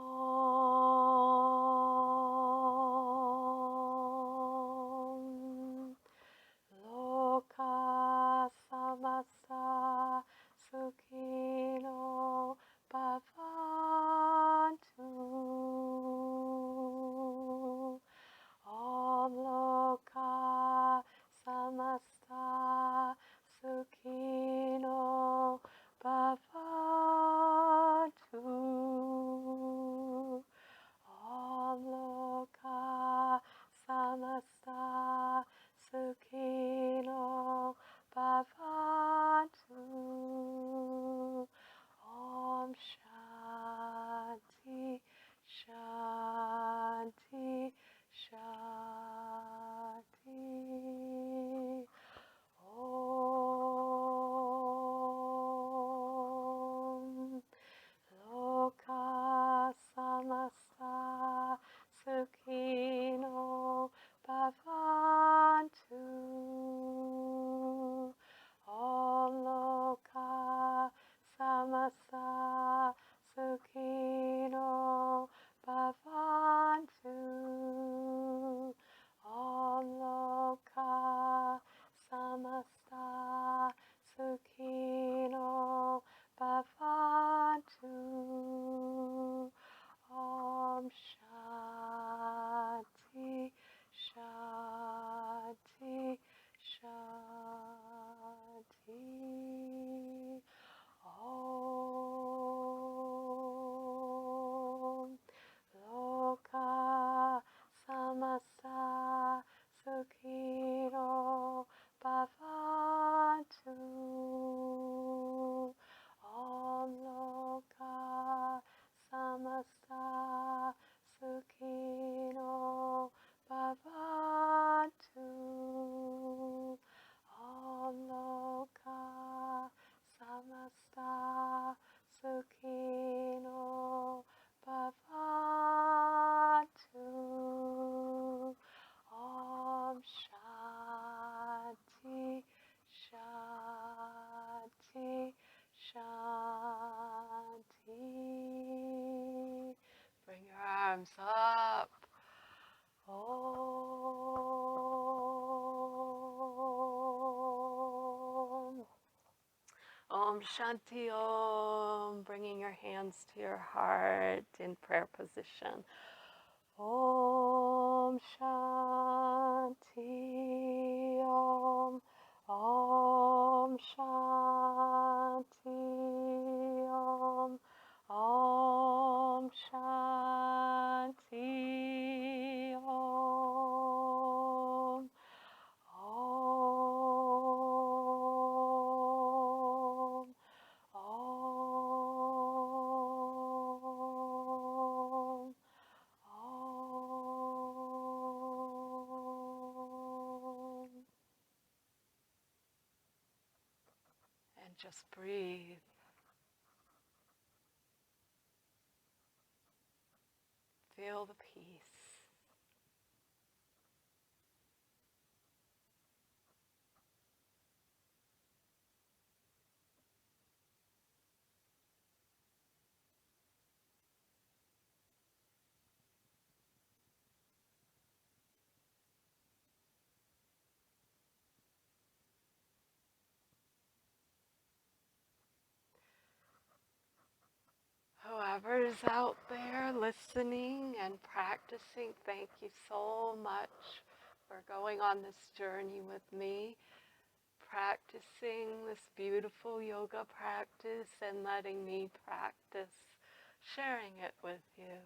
Loka Samasta Sukhino Bhavantu. Om Loka Samasta Sukhino Bhavantu. Om Loka Samasta Sukhino Bhavantu. Om Shanti Shanti Shanti. Om Loka Samasta Sukhino Bhavantu. Om Loka Samasta Sukhino Bhavantu. Om Loka Samasta Sukhino Bhavantu. Om Shanti Shanti Shanti. Om Loka Samasta Sukhino Bhavantu. Om Loka Samasta Sukhino Bhavantu. Om Loka Samasta Sukhino Bhavantu. Om Shanti Shanti Shanti. Bring your arms up. Om. Om Shanti Om. Bringing your hands to your heart in prayer position. Om Shanti Om. Om Shanti Om. Om Shanti Om. Om. Om. Om. And just breathe. Feel the peace. teachers out there listening and practicing, thank you so much for going on this journey with me, practicing this beautiful yoga practice and letting me practice, sharing it with you.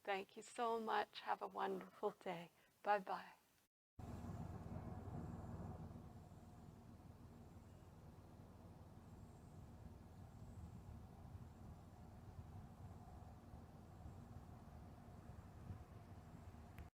Thank you so much. Have a wonderful day. Bye-bye.